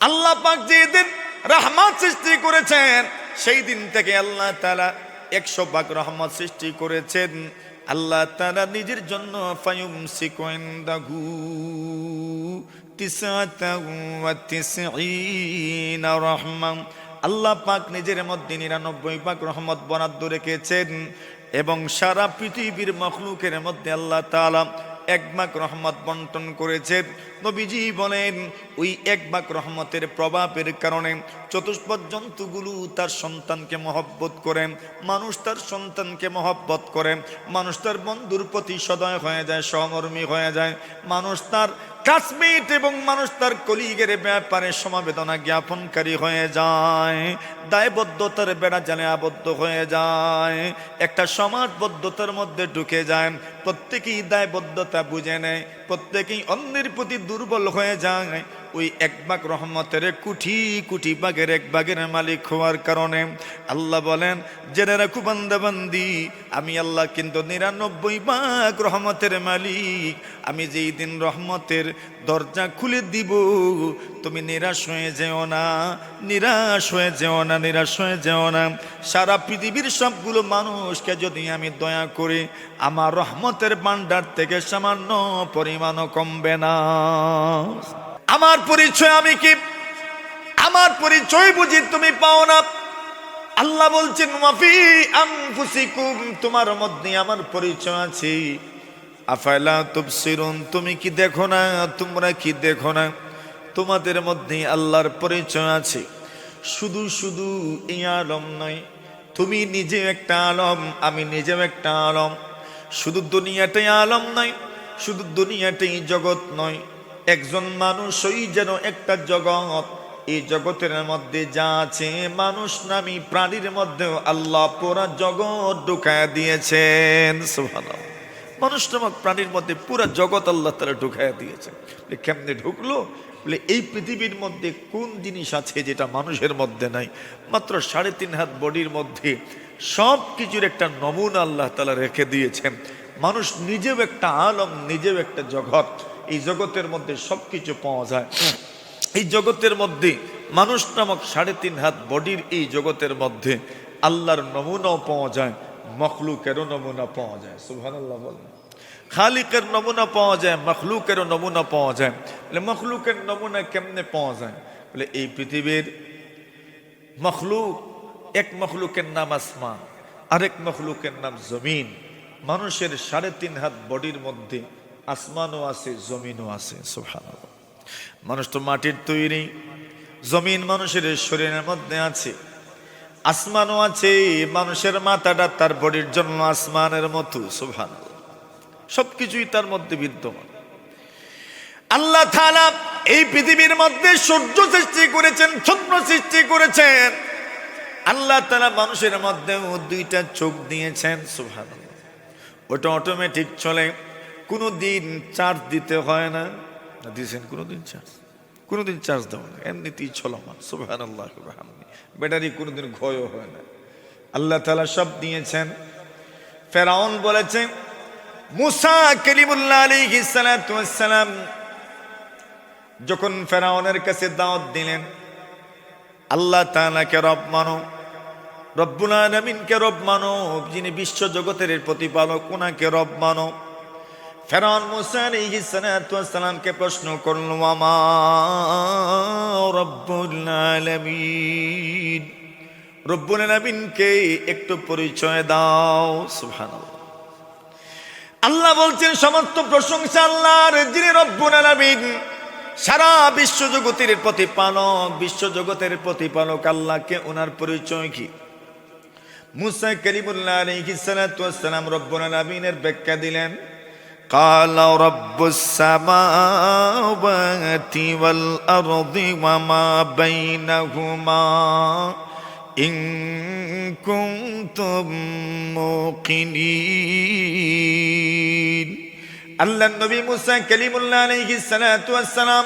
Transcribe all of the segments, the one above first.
আল্লাহ পাক যেদিন রহমত সৃষ্টি করেছেন সেই দিন থেকে আল্লাহ তাআলা 100 ভাগ রহমত সৃষ্টি করেছেন। আল্লাহ তাআলা নিজের জন্য ফায়ুমসিকু ইনদাহু 99 রহমান, আল্লাহ পাক নিজের মধ্যে 99 ভাগ রহমত বরাদ্দ রেখেছেন এবং সারা পৃথিবীর মখলুকের মধ্যে আল্লাহ তাআলা 1 ভাগ রহমত বন্টন করেছেন। নবীজি বলেন ওই 1 ভাগ রহমতের প্রভাবের কারণে চতুষ্পদ জন্তুগুলো তার সন্তানকে মহব্বত করে, মানুষ তার সন্তানকে মহব্বত করে, মানুষ তার বন্ধুর প্রতি সদয় হয়ে যায়, সহমর্মী হয়ে যায়, মানুষ তার ক্লাসমেট এবং মানুষ তার কলিগের ব্যাপারে সমবেদনা জ্ঞাপনকারী হয়ে যায়, দায়বদ্ধতার বেড়া জালে আবদ্ধ হয়ে যায়, একটা সমাজবদ্ধতার মধ্যে ঢুকে যায়, প্রত্যেকেই দায়বদ্ধতা বুঝে নেয়, প্রত্যেকেই অন্যের প্রতি দুর্বল হয়ে যায়। ওই 1 ভাগ রহমতের কোটি কোটি ভাগের 1 ভাগের মালিক হওয়ার কারণে আল্লাহ বলেন, জেনে রাখো বান্দা বান্দি, আমি আল্লাহ কিন্তু 99 ভাগ রহমতের মালিক। আমি যেই দিন রহমতের দরজা খুলে দিব তুমি নিরাশ হয়ে যেও না, নিরাশ হয়ে যেও না, নিরাশ হয়ে যেও না। সারা পৃথিবীর সবগুলো মানুষকে যদি আমি দয়া করি, আমার রহমতের ভান্ডার থেকে সামান্য পরিমাণও কমবে না। আমার পরিচয় আমি কি? আমার পরিচয় বুঝি তুমি পাও না? আল্লাহ বলছেন ওয়াফি আনফুসিকুম, তোমার মধ্যে আমার পরিচয় আছে। আফালা তুবসিরুন, তুমি কি দেখো না? তোমরা কি দেখো না? তোমাদের মধ্যে আল্লাহর পরিচয় আছে। শুধু শুধু এই আলম নয়, তুমি নিজে একটা আলম, আমি নিজেও একটা আলম। শুধু দুনিয়াটাই আলম নয়, শুধু দুনিয়াটাই জগৎ নয়, একজন মানুষই যেন একটা জগৎ। এই জগতের মধ্যে যা আছে, মানুষ নামী প্রাণীর মধ্যেও আল্লাহ পুরা জগৎ ঢুকায় দিয়েছেন। সুবহানাল্লাহ, মানুষ নামক প্রাণীর মধ্যে পুরা জগৎ আল্লাহ তাআলা ঢুকায় দিয়েছেন। কেমনে ঢুকলো? বলে এই পৃথিবীর মধ্যে কোন জিনিস আছে যেটা মানুষের মধ্যে নাই? মাত্র 3.5 হাত বডির মধ্যে সব কিছুর একটা নমুনা আল্লাহ তাআলা রেখে দিয়েছেন। মানুষ নিজেও একটা আলম, নিজেও একটা জগৎ। এই জগতের মধ্যে সব কিছু পাওয়া যায়। এই জগতের মধ্যে মানুষ নামক 3.5 হাত বডির এই জগতের মধ্যে আল্লাহর নমুনাও পাওয়া যায়, মখলুকেরও নমুনা পাওয়া যায়। সুবহানাল্লাহ বলেন। খালিকের নমুনা পাওয়া যায়, মখলুকেরও নমুনা পাওয়া যায়। বলে মখলুকের নমুনা কেমনে পাওয়া যায়? বলে এই পৃথিবীর মখলুক, এক মখলুকের নাম আসমান, আরেক মখলুকের নাম জমিন। মানুষের 3.5 হাত বডির মধ্যে আসমানও আছে, জমিনও আছে। সুবহানাল্লাহ। মানুষ তো মাটির তৈরি, জমিন মানুষের শরীরের মধ্যে আছে, আসমানও আছে। মানুষের মাথাটা তার বডির জন্য আসমানের মতো। সুবহানাল্লাহ, সবকিছুই তার মধ্যে বিদ্যমান। আল্লাহ তাআলা এই পৃথিবীর মধ্যে সূর্য সৃষ্টি করেছেন, চন্দ্র সৃষ্টি করেছেন। আল্লাহ তাআলা মানুষের মধ্যেও 2টা চোখ দিয়েছেন। সুবহানাল্লাহ, ওটা অটোমেটিক চলে, কোনোদিন চার্জ দিতে হয় না। দিয়েছেন কোনোদিন চার্জ? কোনোদিন চার্জ দেওয়া না, এমনিতেই চলমান। সুবহানাল্লাহ, ব্যাটারি কোনোদিন ক্ষয়ও হয় না। আল্লাহ তাআলা সব দিয়েছেন। ফেরাউন বলেছে, মুসা কালিমুল্লাহ আলাইহিস সালাতু ওয়াস সালাম যখন ফেরাউনের কাছে দাওয়াত দিলেন, আল্লাহ তাআলাকে রব মানো, রব্বুল আলামিনকে রব মানো, যিনি বিশ্ব জগতের প্রতিপালক, ওনাকে রব মানো। ফেরাউন মুসা আলাইহিস সালাতু ওয়াস সালামকে প্রশ্ন করল, ওয়ামা রব্বুল আলামিন, রব্বুল আলামিনকে একটু পরিচয় দাও। সুবহানাল্লাহ। আল্লাহ বলছেন সমস্ত প্রশংসা আল্লাহর, যিনি রব্বুল আলামিন, সারা বিশ্ব জগতের প্রতিপালক। বিশ্ব জগতের প্রতিপালক আল্লাহকে ওনার পরিচয় কি? মুসা কালিমুল্লাহ আলাইহিস সালাতু ওয়াস সালাম রব্বুল আলামিনের ব্যাখ্যা দিলেন। কালা রব্বুস সামাওয়াতি ওয়াল আরদি ওয়া মা বাইনাহুমা ইন কুনতুম মুকিনিন। আল্লাহ নবী মুসা কালিমুল্লাহ আলাইহিস সালাতু ওয়াস সালাম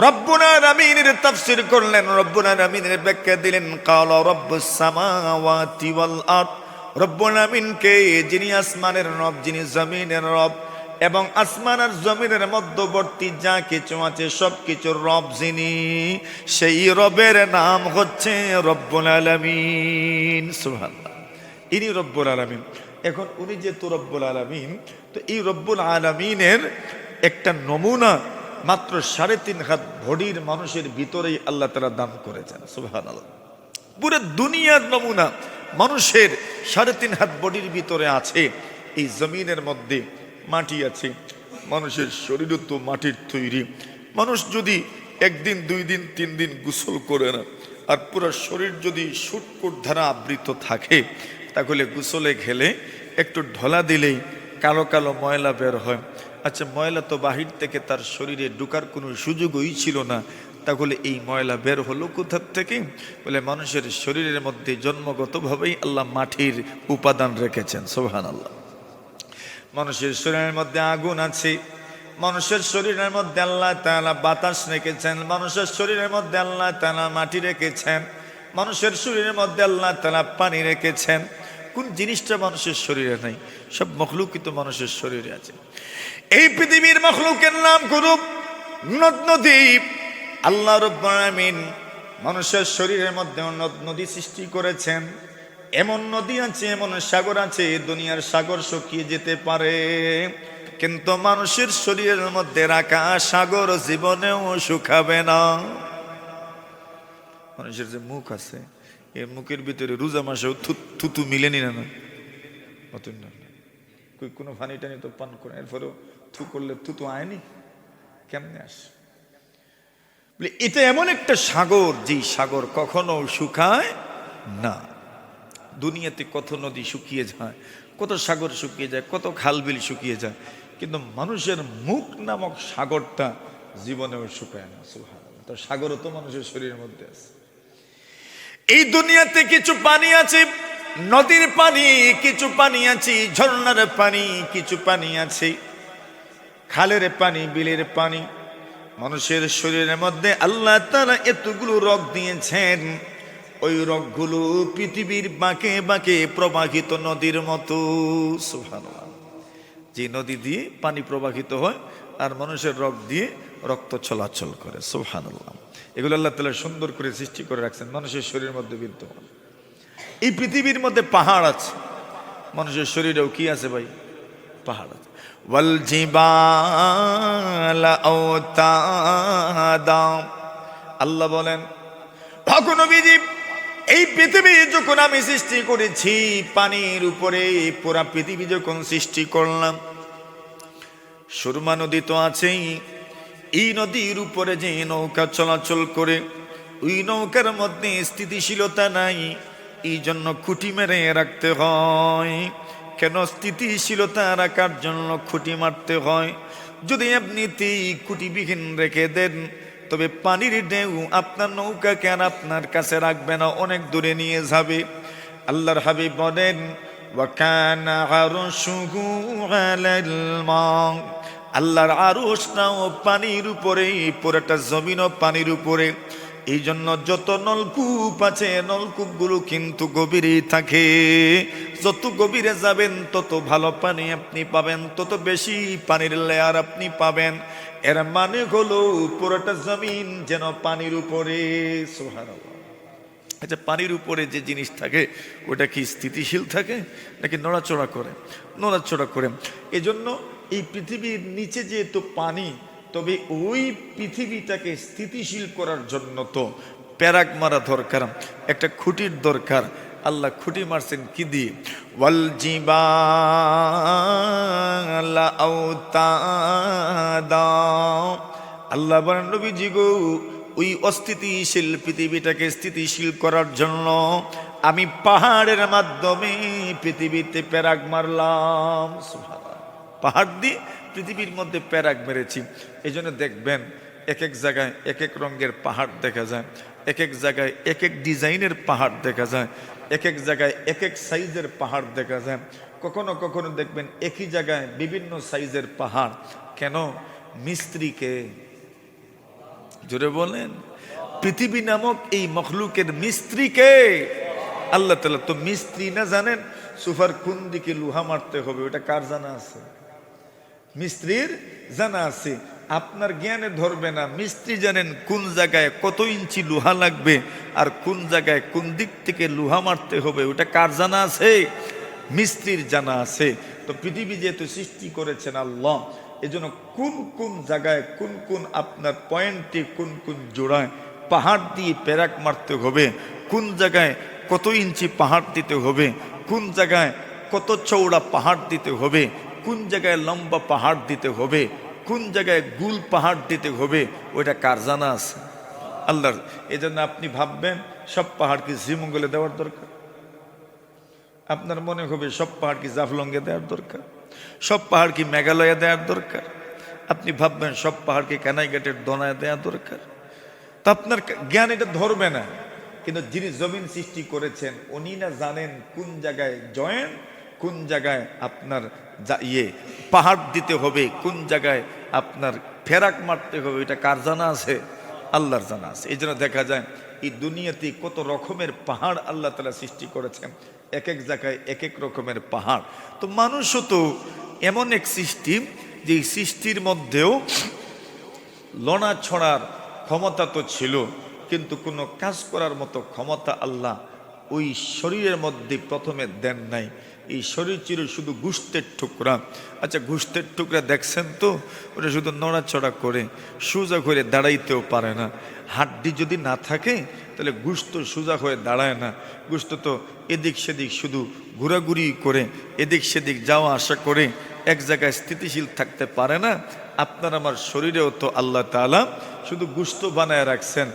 রব্বুল আলামিনের তাফসীর করলেন, রব্বুল আলামিনের ব্যাখ্যা দিলেন। কালা রব্বুস সামাওয়াতি ওয়াল আরদ, রব্বুল আলামিনকে যিনি আসমানের রব, যিনি জমিনের রব, এবং আসমান আর জমিনের মধ্যবর্তী যা কিছু আছে সব কিছুর রব যিনি, সেই রবের নাম হচ্ছে রব্বুল আলামিন। সুবহানাল্লাহ, ইনি রব্বুল আলামিন। এখন উনি যেহেতু রব্বুল আলামিন, তো এই রব্বুল আলামিনের একটা নমুনা মাত্র 3.5 হাত বডির মানুষের ভিতরেই আল্লাহ তাআলা দান করেছেন। সুবহানাল্লাহ, পুরো দুনিয়ার নমুনা মানুষের 3.5 হাত বডির ভিতরে আছে। এই জমিনের মধ্যে মাটি আছে, মানুষের শরীরও তো মাটির তৈরি। মানুষ যদি 1 দিন 2 দিন 3 দিন গোসল করে না, আর পুরো শরীর যদি সুটকোট দ্বারা আবৃত থাকে, তাহলে গোসলে গেলে একটু ঢলা দিলেই কালো কালো ময়লা বের হয়। আচ্ছা, ময়লা তো বাহির থেকে তার শরীরে ঢোকার কোনো সুযোগই ছিল না, তাহলে এই ময়লা বের হলো কোথা থেকে? বলে মানুষের শরীরের মধ্যে জন্মগতভাবেই আল্লাহ মাটির উপাদান রেখেছেন। সুবহানাল্লাহ, মানুষের শরীরের মধ্যে আগুন আছে, মানুষের শরীরের মধ্যে আল্লাহ তাআলা বাতাস রেখেছেন, মানুষের শরীরের মধ্যে আল্লাহ তাআলা মাটি রেখেছেন, মানুষের শরীরের মধ্যে আল্লাহ তাআলা পানি রেখেছেন। কোন জিনিসটা মানুষের শরীরে নাই? সব মখলুকই তো মানুষের শরীরে আছে। এই পৃথিবীর মখলুকের নাম করুক নদ নদী। আল্লাহ রাব্বুল আলামিন মানুষের শরীরের মধ্যে নদ নদী সৃষ্টি করেছেন। এমন নদী আছে, এমন সাগর আছে, দুনিয়ার সাগর শুকিয়ে যেতে পারে, কিন্তু মানুষের শরীরের মধ্যে রাখা সাগর জীবনেও শুকাবে না। মানুষের যে মুখ আছে, এই মুখের ভিতরে রোজা মাসেও থুতু মিলেনি না, অতই না, কোনো পানি টানি তো পান করে, এরপরেও থু করলে থুতু আয়নি, কেমনে আসে? বলে এটা এমন একটা সাগর, যেই সাগর কখনো শুকায় না। দুনিয়াতে কত নদী শুকিয়ে যায়, কত সাগর শুকিয়ে যায়, কত খালবিল শুকিয়ে যায়, কিন্তু মানুষের মুখ নামক সাগরটা জীবনেও শুকায় না। সুবহানাল্লাহ, তো সাগরও তো মানুষের শরীরের মধ্যে আছে। এই দুনিয়াতে কিছু পানি আছে, নদীর পানি, কিছু পানি আছে ঝর্ণার পানি, কিছু পানি আছে খালের পানি, বিলের পানি। মানুষের শরীরের মধ্যে আল্লাহ তাআলা এতগুলো রগ দিয়েছেন, ওই রগগুলো পৃথিবীর বাঁকে বাঁকে প্রবাহিত নদীর মতো। সুবহানাল্লাহ, যে নদী দিয়ে পানি প্রবাহিত হয় আর মানুষের রগ দিয়ে রক্ত চলাচল করে। সুবহানাল্লাহ, এগুলো আল্লাহ তাআলা সুন্দর করে সৃষ্টি করে রাখছেন মানুষের শরীরের মধ্যে বিদ্যমান। এই পৃথিবীর মধ্যে পাহাড় আছে, মানুষের শরীরেও কি আছে ভাই? পাহাড় আছে। ওয়াল জিবালা আওতাদা, আল্লাহ বলেন, তখন নবীজি এই পৃথিবী যখন আমি সৃষ্টি করেছি, পানির উপরে পুরা পৃথিবী যখন সৃষ্টি করলাম, সুরমা নদী তো আছেই, এই নদীর উপরে যে নৌকা চলাচল করে, ওই নৌকার মধ্যে স্থিতিশীলতা নাই, এই জন্য খুঁটি মেরে রাখতে হয়। কেন স্থিতিশীলতা রাখার জন্য খুঁটি মারতে হয়? যদি আপনি খুঁটিবিহীন রেখে দেন, তবে পানির ঢেউ আপনার নৌকাকে আর আপনার কাছে রাখবে না, অনেক দূরে নিয়ে যাবে। আল্লাহর হাবিব বলেন, ওয়া কানা আরশুহু আলাল মা, আল্লাহর আরশটাও পানির উপরে, পুরোটা জমিনও পানির উপরে। এই জন্য যত নলকূপ আছে, নলকূপগুলো কিন্তু গভীরেই থাকে। যত গভীরে যাবেন তত ভালো পানি আপনি পাবেন, তত বেশি পানির লেয়ার আপনি পাবেন। এর মানে হলো পুরোটা জমিন যেন পানির উপরে। সুবহানাল্লাহ, আচ্ছা, পানির উপরে যে জিনিস থাকে ওটা কি স্থিতিশীল থাকে নাকি নড়াচড়া করে? নড়াচড়া করে। এজন্য এই পৃথিবীর নিচে যেহেতু পানি, তবে ওই পৃথিবীটাকে স্থিতিশীল করার জন্য তো প্যারাক মারা দরকার, একটা খুঁটির দরকার। আল্লাহ খুঁটি মারছেন কি দিয়ে? ওয়াল জিবালা আওতাদা, আল্লাহ বলেন, নবীজি গো, ওই অস্থিতিশীল পৃথিবীটাকে স্থিতিশীল করার জন্য আমি পাহাড়ের মাধ্যমে পৃথিবীতে প্যারাক মারলাম। সুবহানাল্লাহ, পাহাড় দিয়ে পৃথিবীর মধ্যে প্যারাক মেরেছি। এই জন্য দেখবেন এক এক জায়গায় এক এক রঙের পাহাড় দেখা যায়, এক এক জায়গায় এক এক ডিজাইনের পাহাড় দেখা যায়, এক এক জায়গায় এক এক সাইজের পাহাড় দেখা যায়। কখনো কখনো দেখবেন একই জায়গায় বিভিন্ন সাইজের পাহাড়। কেন? মিস্ত্রিকে, জোরে বলেন, পৃথিবী নামক এই মখলুকের মিস্ত্রিকে আল্লাহ তাআলা। তো মিস্ত্রি না জানেন সোফার কোন দিকে লোহা মারতে হবে, ওটা কার জানা আছে? মিস্ত্রির জানা আছে, আপনার জ্ঞানে ধরবে না। মিস্ত্রি জানেন কোন জায়গায় কত ইঞ্চি লোহা লাগবে আর কোন জায়গায় কোন দিক থেকে লোহা মারতে হবে, ওটা কার জানা আছে? মিস্ত্রির জানা আছে। তো পৃথিবী যেহেতু সৃষ্টি করেছেন আল্লাহ, এজন্য কোন কোন জায়গায় কোন কোন আপনার পয়েন্টে কোন কোন জোড়ায় পাহাড় দিয়ে পেরাক মারতে হবে, কোন জায়গায় কত ইঞ্চি পাহাড় দিতে হবে, কোন জায়গায় কত চৌড়া পাহাড় দিতে হবে, কোন জায়গায় লম্বা পাহাড় দিতে হবে, কোন জায়গায় গুল পাহাড় দিতে হবে, ওইটা কার জানা আছে? আল্লাহর। এই জন্য আপনি ভাববেন সব পাহাড় কি শ্রীমঙ্গলে দেওয়ার দরকার? আপনার মনে হবে সব পাহাড় কি জাফলংয়ে দেওয়ার দরকার? সব পাহাড় কি মেঘালয়ে দেওয়ার দরকার? আপনি ভাববেন সব পাহাড় কি কানাইঘাটের দোনায় দেওয়া দরকার? তা আপনার জ্ঞান এটা ধরবে না। কিন্তু যিনি জমিন সৃষ্টি করেছেন উনি না জানেন কোন জায়গায় জয়েন, কোন জায়গায় আপনার পাহাড় দিতে হবে, কোন জায়গায় আপনার ফেরাক মারতে হবে, এটা কার জানা আছে? আল্লাহর জানা আছে। এই জন্য দেখা যায় এই দুনিয়াতে কত রকমের পাহাড় আল্লাহ তাআলা সৃষ্টি করেছেন, এক এক জায়গায় এক এক রকমের পাহাড়। তো মানুষও তো এমন এক সিস্টেম যে এই সৃষ্টির মধ্যেও লড়া ছড়ার ক্ষমতা তো ছিল, কিন্তু কোনো কাজ করার মতো ক্ষমতা আল্লাহ ওই শরীরের মধ্যে প্রথমে দেন নাই। এই শরীর ছিল শুধু গোশতের টুকরা। আচ্ছা, গোশতের টুকরা দেখছেন তো, ওটা শুধু নড়াচড়া করে, সোজা করে দাঁড়াইতেও পারে না। হাড্ডি যদি না থাকে তাহলে গোশত সোজা হয়ে দাঁড়ায় না। গোশত তো এদিক সেদিক শুধু ঘোরাঘুরি করে, এদিক সেদিক যাওয়া আসা করে, এক জায়গায় স্থিতিশীল থাকতে পারে না। আপনার আমার শরীরেও তো আল্লাহ তাআলা শুধু গোশত বানায় রাখছেন।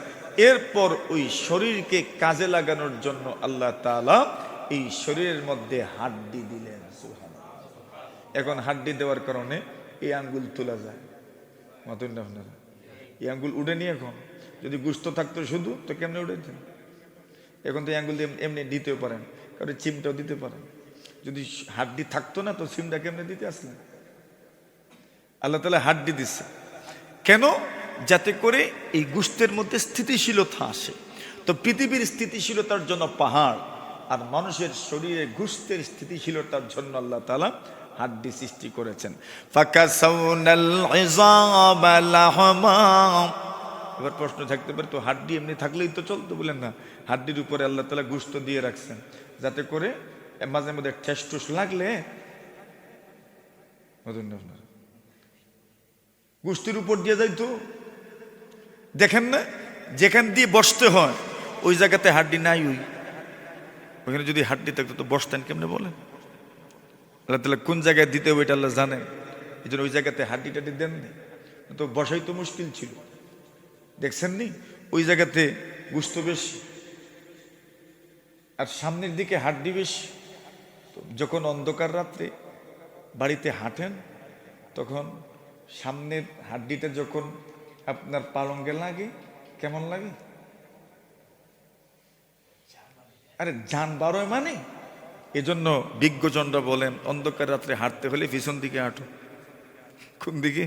এরপর ওই শরীরকে কাজে লাগানোর জন্য আল্লাহ তাআলা এই শরীরের মধ্যে হাড্ডি দিলেন। সুবহানাল্লাহ। এখন হাড্ডি দেওয়ার কারণে এই আঙ্গুল তোলা যায়, মাতুন না আপনারা? এই আঙ্গুল উঠেনি। এখন যদি গোশত থাকতো শুধু, তো কেমনে উঠেছেন? এখন তো এই আঙ্গুল দিয়ে এমনি দিতেও পারেন, কারণ চিমটাও দিতে পারেন। যদি হাড্ডি থাকতো না তো চিমটা কেমনে দিতে আসলেন? আল্লাহ তাআলা হাড্ডি দিচ্ছে কেন? যাতে করে এই গোশতের মধ্যে স্থিতিশীলতা আসে। তো পৃথিবীর স্থিতিশীলতার জন্য পাহাড়, আর মানুষের শরীরে গোশতের স্থিতিশীলতার জন্য আল্লাহ তাআলা হাড্ডি সৃষ্টি করেছেন। ফাকাসাউনাল ইযাবা লাহমা। এবার প্রশ্ন থাকতে পারে, তো হাড্ডি এমনি থাকলেই তো চলতো? বলেন না, হাড্ডির উপরে আল্লাহ তাআলা গোশত দিয়ে রাখছেন যাতে করে মাঝে মধ্যে ঠেস টুস লাগলে গোশতের উপর দিয়ে যাইতো। দেখেন না, যেখান দিয়ে বসতে হয় ওই জায়গাতে হাড্ডি নাই, ওইখানে যদি হাড্ডি থাকতো তো বসতেন কেমনে? বলেন। আল্লাহ তাআলা কোন জায়গায় দিতে হবে এটা আল্লাহ জানেন, এই জন্য ওই জায়গাতে হাড্ডি টাড্ডি দেননি, তো বসাই তো মুশকিল ছিল। দেখছেন নি, ওই জায়গাতে গোশত বেশি আর সামনের দিকে হাড্ডি বেশি। যখন অন্ধকার রাত্রে বাড়িতে হাঁটেন তখন সামনের হাড্ডিটা যখন আপনার পালঙ্গে লাগে, কেমন লাগে? আরে জান বারোয় মানে। এজন্য বিজ্ঞজনরা বলেন অন্ধকার রাত্রে হাঁটতে হলে পিছন দিকে হাঁটো। কোন দিকে?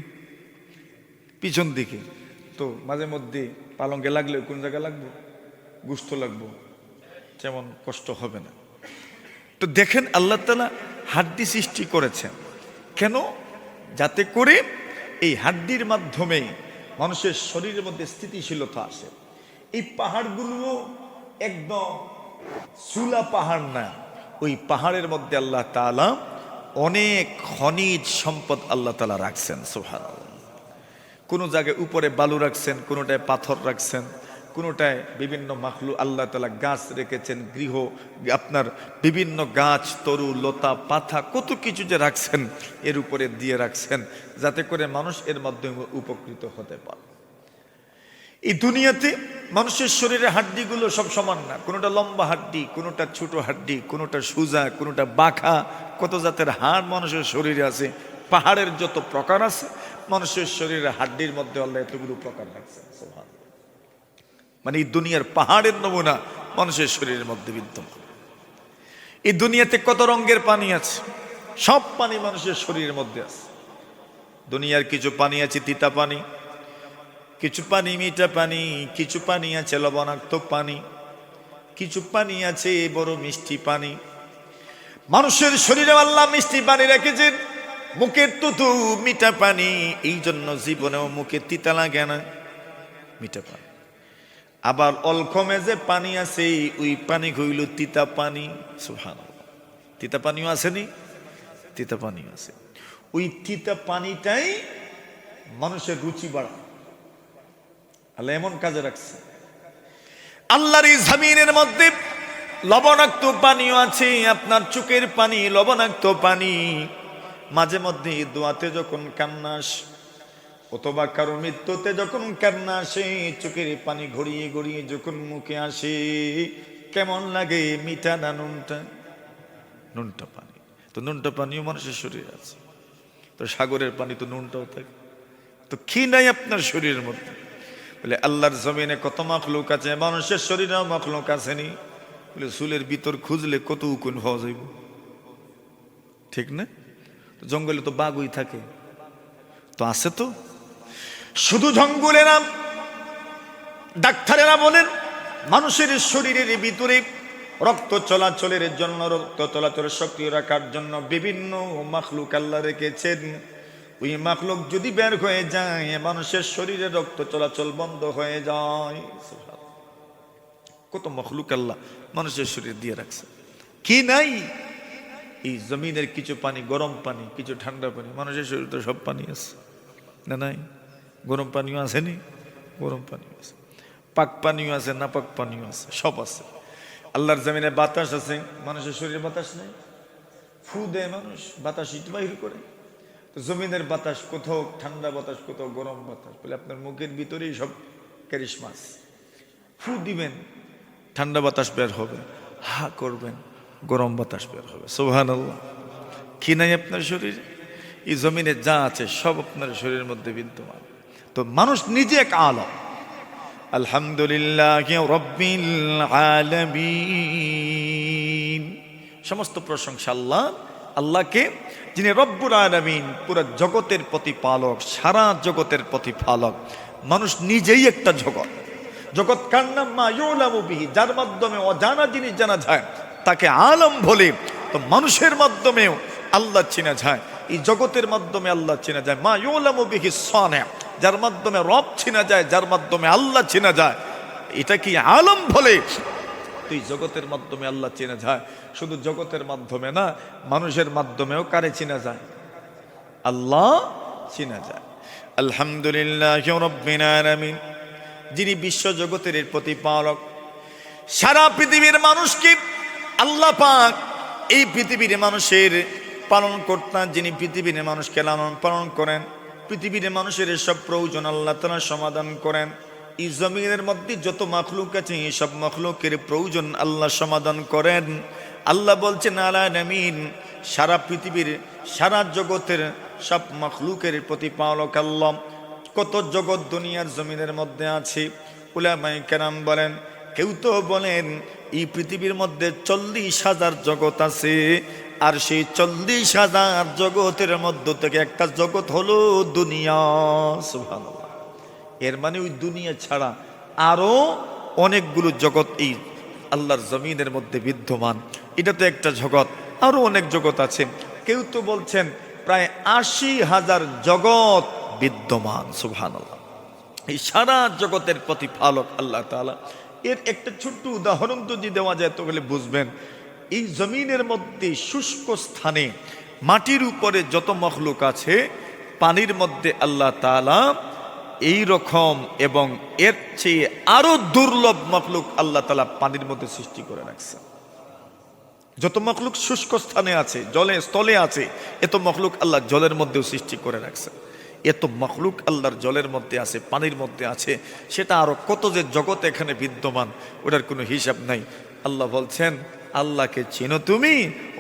পিছন দিকে। তো মাঝে মধ্যে পালঙ্গে লাগলে কোন জায়গায় লাগবো? গোশত লাগবো, যেমন কষ্ট হবে না। তো দেখেন আল্লাহ তাআলা হাড্ডি সৃষ্টি করেছেন কেন? যাতে করে এই হাড্ডির মাধ্যমে মানুষের শরীরের মধ্যে স্থিতিশীলতা আসে। এই পাহাড়গুলো একদম চুলা পাহাড় না, ওই পাহাড়ের মধ্যে আল্লাহ তাআলা অনেক খনিজ সম্পদ আল্লাহ তাআলা রাখছেন। সুবহানাল্লাহ। কোনো জায়গায় উপরে বালু রাখছেন, কোনোটায় পাথর রাখছেন, কোনোটায় বিভিন্ন মাখলুক আল্লাহ তাআলা গাছ রেখেছেন, গৃহ আপনার বিভিন্ন গাছ, তরু লতা পাতা কত কিছু যে রাখছেন এর উপরে দিয়ে রাখছেন, যাতে করে মানুষ এর মাধ্যমে উপকৃত হতে পারে। এই দুনিয়াতে মানুষের শরীরে হাড্ডিগুলো সব সমান না, কোনোটা লম্বা হাড্ডি, কোনোটা ছোট হাড্ডি, কোনোটা সোজা, কোনোটা বাঁকা, কত জাতের হাড় মানুষের শরীরে আছে। পাহাড়ের যত প্রকার আছে মানুষের শরীরে হাড্ডির মধ্যে আল্লাহ এতগুলো প্রকার রাখছেন। সুবহানাল্লাহ। মানে এই দুনিয়ার পাহাড়ের নমুনা মানুষের শরীরের মধ্যে বিদ্যমান। এই দুনিয়াতে কত রঙের পানি আছে, সব পানি মানুষের শরীরের মধ্যে আছে। দুনিয়ার কিছু পানি আছে তিতা পানি, কিছু পানি মিঠা পানি, কিছু পানি আছে লবণাক্ত পানি, কিছু পানি আছে বড় মিষ্টি পানি। মানুষের শরীরে আল্লাহ মিষ্টি পানি রেখেছেন, মুখের তুতু মিঠা পানি, এই জন্য জীবনেও মুখে তিতা লাগে না, মিঠা পানি। আবার অলখমে যে পানি আছে ওই পানি হইল তিতা পানি। সুবহানাল্লাহ, তিতা পানিও আসেনি, তিতা পানিও আছে। ওই তিতা পানিটাই মানুষের রুচি বাড়ায়, আল্লাহ এমন কাজে রাখছে। আল্লাহর এই জমিনের মধ্যে লবণাক্ত পানিও আছে, আপনার চোখের পানি লবণাক্ত পানি। মাঝে মধ্যে দোয়াতে যখন কান্না আসে অথবা কারো মৃত্যুতে যখন কান্না আসে, চোখের পানি গড়িয়ে গড়িয়ে যখন মুখে আসে, কেমন লাগে? মিঠা না নুনটা? নুনটা পানি। তো নুনটা পানিও মানুষের শরীরে আছে। তো সাগরের পানি তো নুনটাও থাকে। তো কি নাই আপনার শরীরের মধ্যে? বলে আল্লাহর জমিনে কত মাখলুক আছে, মানুষের শরীরেও মাখলুক আসেনি। বলে চুলের ভিতর খুঁজলে কত উকুন হওয়া যাইব, ঠিক না? জঙ্গলে তো বাঘই থাকে, তো আছে তো। শুধু জঙ্গলে না, ডাক্তারেরা বলেন মানুষের শরীরের ভিতরে রক্ত চলাচলের জন্য, রক্ত চলাচল সক্রিয় রাখার জন্য বিভিন্ন মাখলুক আল্লাহ রেখেছেন। ওই মাখলুক যদি বের হয়ে যায়, মানুষের শরীরে রক্ত চলাচল বন্ধ হয়ে যায়। কত মাখলুক আল্লাহ মানুষের শরীর দিয়ে রাখছে। কি নাই? এই জমিনের কিছু পানি গরম পানি, কিছু ঠান্ডা পানি। মানুষের শরীরে তো সব পানি আছে না? নাই? গরম পানিও আসেনি, গরম পানিও আছে, পাক পানিও আছে, না পাক পানিও আছে, সব আছে। আল্লাহর জমিনে বাতাস আছে, মানুষের শরীরে বাতাস নেই। ফু দেয় মানুষ, বাতাস ইট বাহির করে। তো জমিনের বাতাস কোথাও ঠান্ডা বাতাস, কোথাও গরম বাতাস। বলে আপনার মুখের ভিতরেই সব ক্যারিশমাস। ফু দিবেন, ঠান্ডা বাতাস বের হবে, হা করবেন, গরম বাতাস বের হবে। সুবহানাল্লাহ। কি নাই আপনার শরীরে? এই জমিনে যা আছে সব আপনার শরীরের মধ্যে বিদ্যমান। তো মানুষ নিজে এক আলম। আলহামদুলিল্লাহ রাব্বিল আলামিন। সমস্ত প্রশংসা আল্লাহ, আল্লাহকে, যিনি রব্বুল আলামিন, পুরো জগতের প্রতিপালক, সারা জগতের প্রতিপালক। মানুষ নিজেই একটা জগৎ। জগৎ কার নাম? মা ইউলামু বিহি, যার মাধ্যমে অজানা জিনিস জানা যায় তাকে আলম বলে। তো মানুষের মাধ্যমেও আল্লাহ চেনা যায়, এই জগতের মাধ্যমে আল্লাহ চেনা যায়। মা ইউলামু বিহি সানি, যার মাধ্যমে রব চেনা যায়, যার মাধ্যমে আল্লাহ চেনা যায়, এটা কি আলম বলে? তো এই জগতের মাধ্যমে আল্লাহ চেনা যায়। শুধু জগতের মাধ্যমে না, মানুষের মাধ্যমেও কারে চেনা যায়? আল্লাহ চেনা যায়। আলহামদুলিল্লাহ রাব্বিল আলামিন, যিনি বিশ্ব জগতের প্রতিপালক। সারা পৃথিবীর মানুষকে আল্লাহ পাক এই পৃথিবীর মানুষের পালন কর্তা, যিনি পৃথিবীর মানুষকে লালন পালন করেন, পৃথিবীর মানুষের সব প্রয়োজন আল্লাহ তাআলা সমাধান করেন। এই জমিনের মধ্যে যত মাখলুক আছে এই সব মাখলুকের প্রয়োজন আল্লাহ সমাধান করেন। আল্লাহ বলছেন আলামিন, সারা পৃথিবীর, সারা জগতের সব মাখলুকের প্রতিপালক আল্লাহ। কত জগৎ দুনিয়ার জমিনের মধ্যে আছে। উলামায়ে কেরাম বলেন, কেউ তো বলেন এই পৃথিবীর মধ্যে 40,000 জগৎ আছে, আর সেই 40,000 জগতের মধ্য থেকে একটা জগৎ হলো দুনিয়া। সুবহানাল্লাহ। এর মানে ওই দুনিয়া ছাড়া আরো অনেকগুলো জগৎ এই আল্লাহর জমিনের মধ্যে বিদ্যমান। এটা তো একটা জগৎ, আরো অনেক জগৎ আছে। কেউ তো বলছেন প্রায় 80,000 জগৎ বিদ্যমান। সুবহানাল্লাহ। এই সারা জগতের প্রতিপালক আল্লাহ তাআলা। এর একটা ছোট্ট উদাহরণ যদি দেওয়া যায় তাহলে বুঝবেন। এই জমিনের মধ্যে শুষ্ক স্থানে মাটির উপরে যত মখলুক আছে, পানির মধ্যে আল্লাহ তাআলা এই রকম এবং এর চেয়ে আরো দুর্লভ মখলুক আল্লাহ তাআলা পানির মধ্যে সৃষ্টি করে রাখছে। যত মখলুক শুষ্ক স্থানে আছে, জলে স্থলে আছে, এত মখলুক আল্লাহ জলের মধ্যেও সৃষ্টি করে রাখছে। এত মখলুক আল্লাহর জলের মধ্যে আছে, পানির মধ্যে আছে, সেটা আরো কত যে জগৎ এখানে বিদ্যমান, ওটার কোনো হিসাব নাই। আল্লাহ বলছেন, আল্লাহকে চেনো তুমি?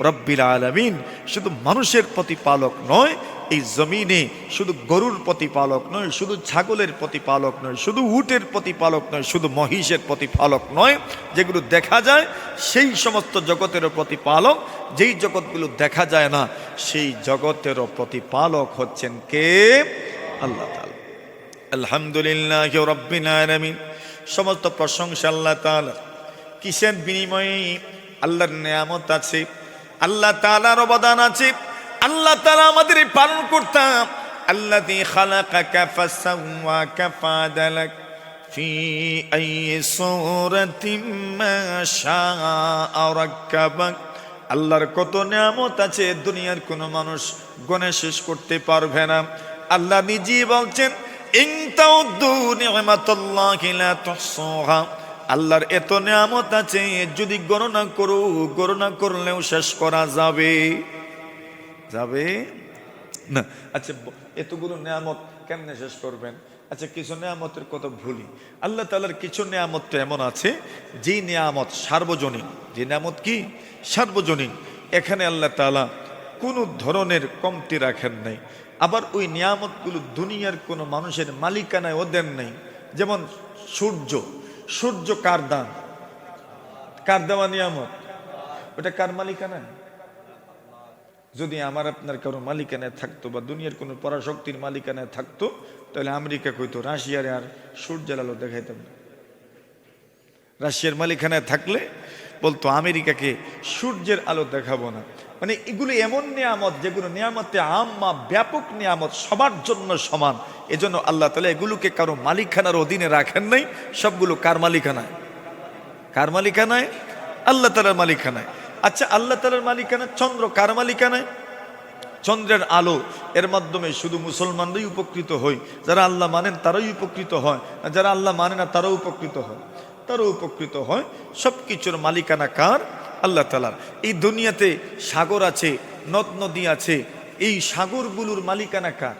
রব্বিল আলামিন। শুধু মানুষের প্রতিপালক নয়, এই জমিনে শুধু গরুর প্রতিপালক নয়, শুধু ছাগলের প্রতিপালক নয়, শুধু উটের প্রতিপালক নয়, শুধু মহিষের প্রতিপালক নয়, যেগুলো দেখা যায় সেই সমস্ত জগতেরও প্রতিপালক। যেই জগৎগুলো দেখা যায় না সেই জগতেরও প্রতিপালক হচ্ছেন কে? আল্লাহ তাআলা। আলহামদুলিল্লাহ রাব্বিল আলামিন। সমস্ত প্রশংসা আল্লাহ তাআলা। কিসের বিনিময়ে? আল্লাহর নিয়ামত আছে, আল্লাহ তাআলার অবদান আছে, আল্লাহ তাআলা আমাদের পালন করতাম। আল্লাযী খালাকাকা ফাসাওয়াকা ফাআদালাক ফি আইয়ি সূরাতিন মা শাআ রাক্কাবাক। আল্লাহর কত নিয়ামত আছে দুনিয়ার কোনো মানুষ গণে শেষ করতে পারবে না। আল্লাহ নিজেই বলছেন ইন তাউদ্দু নি'মাতাল্লাহি লা তুহসুহা। আল্লাহর এত নিয়ামত আছে যদি গণনা করো, গণনা করলেও শেষ করা যাবে যাবে না। আচ্ছা, এতগুলো নিয়ামত কেমনে শেষ করবেন? আচ্ছা, কিছু নিয়ামতের কথা ভুলি। আল্লাহ তাআলার কিছু নিয়ামত তো এমন আছে যে নিয়ামত সার্বজনীন। যে নিয়ামত কি? সার্বজনীন। এখানে আল্লাহ তাআলা কোনো ধরনের কমতি রাখেন নাই। আবার ওই নিয়ামতগুলো দুনিয়ার কোনো মানুষের মালিকানায় ওদের নেই। যেমন সূর্য। সূর্য কার দান? কার দেওয়া নিয়ামত? ওটা কার মালিকানায়? যদি আমার আপনার কারো মালিকানায় থাকতো বা দুনিয়ার কোনো পরাশক্তির মালিকানায় থাকতো, তাহলে আমেরিকা কইতো রাশিয়ার আর সূর্যের আলো দেখাইতাম না। রাশিয়ার মালিকানায় থাকলে বলতো আমেরিকাকে সূর্যের আলো দেখাবো না। মানে এগুলো এমন নিয়ামত যেগুলো নিয়ামতে আম্মা, ব্যাপক নিয়ামত, সবার জন্য সমান। এজন্য আল্লাহ তাআলা এগুলোকে কারো মালিকানার অধীনে রাখেন নাই। সবগুলো কার মালিকানায়? কার মালিকানায়? আল্লাহ তাআলার মালিকানায়। আচ্ছা, আল্লাহ তাআলার মালিকানায় চন্দ্র কার মালিকানায়? চন্দ্রের আলো এর মাধ্যমে শুধু মুসলমানরাই উপকৃত হয়। যারা আল্লাহ মানেন তারাই উপকৃত হয়, যারা আল্লাহ মানে না তারাও উপকৃত হয়। তারাও উপকৃত হয়। সব কিছুর মালিকানা কার? আল্লাহ তাআলার। এই দুনিয়াতে সাগর আছে, নদ নদী আছে, এই সাগরগুলোর মালিকানা কার?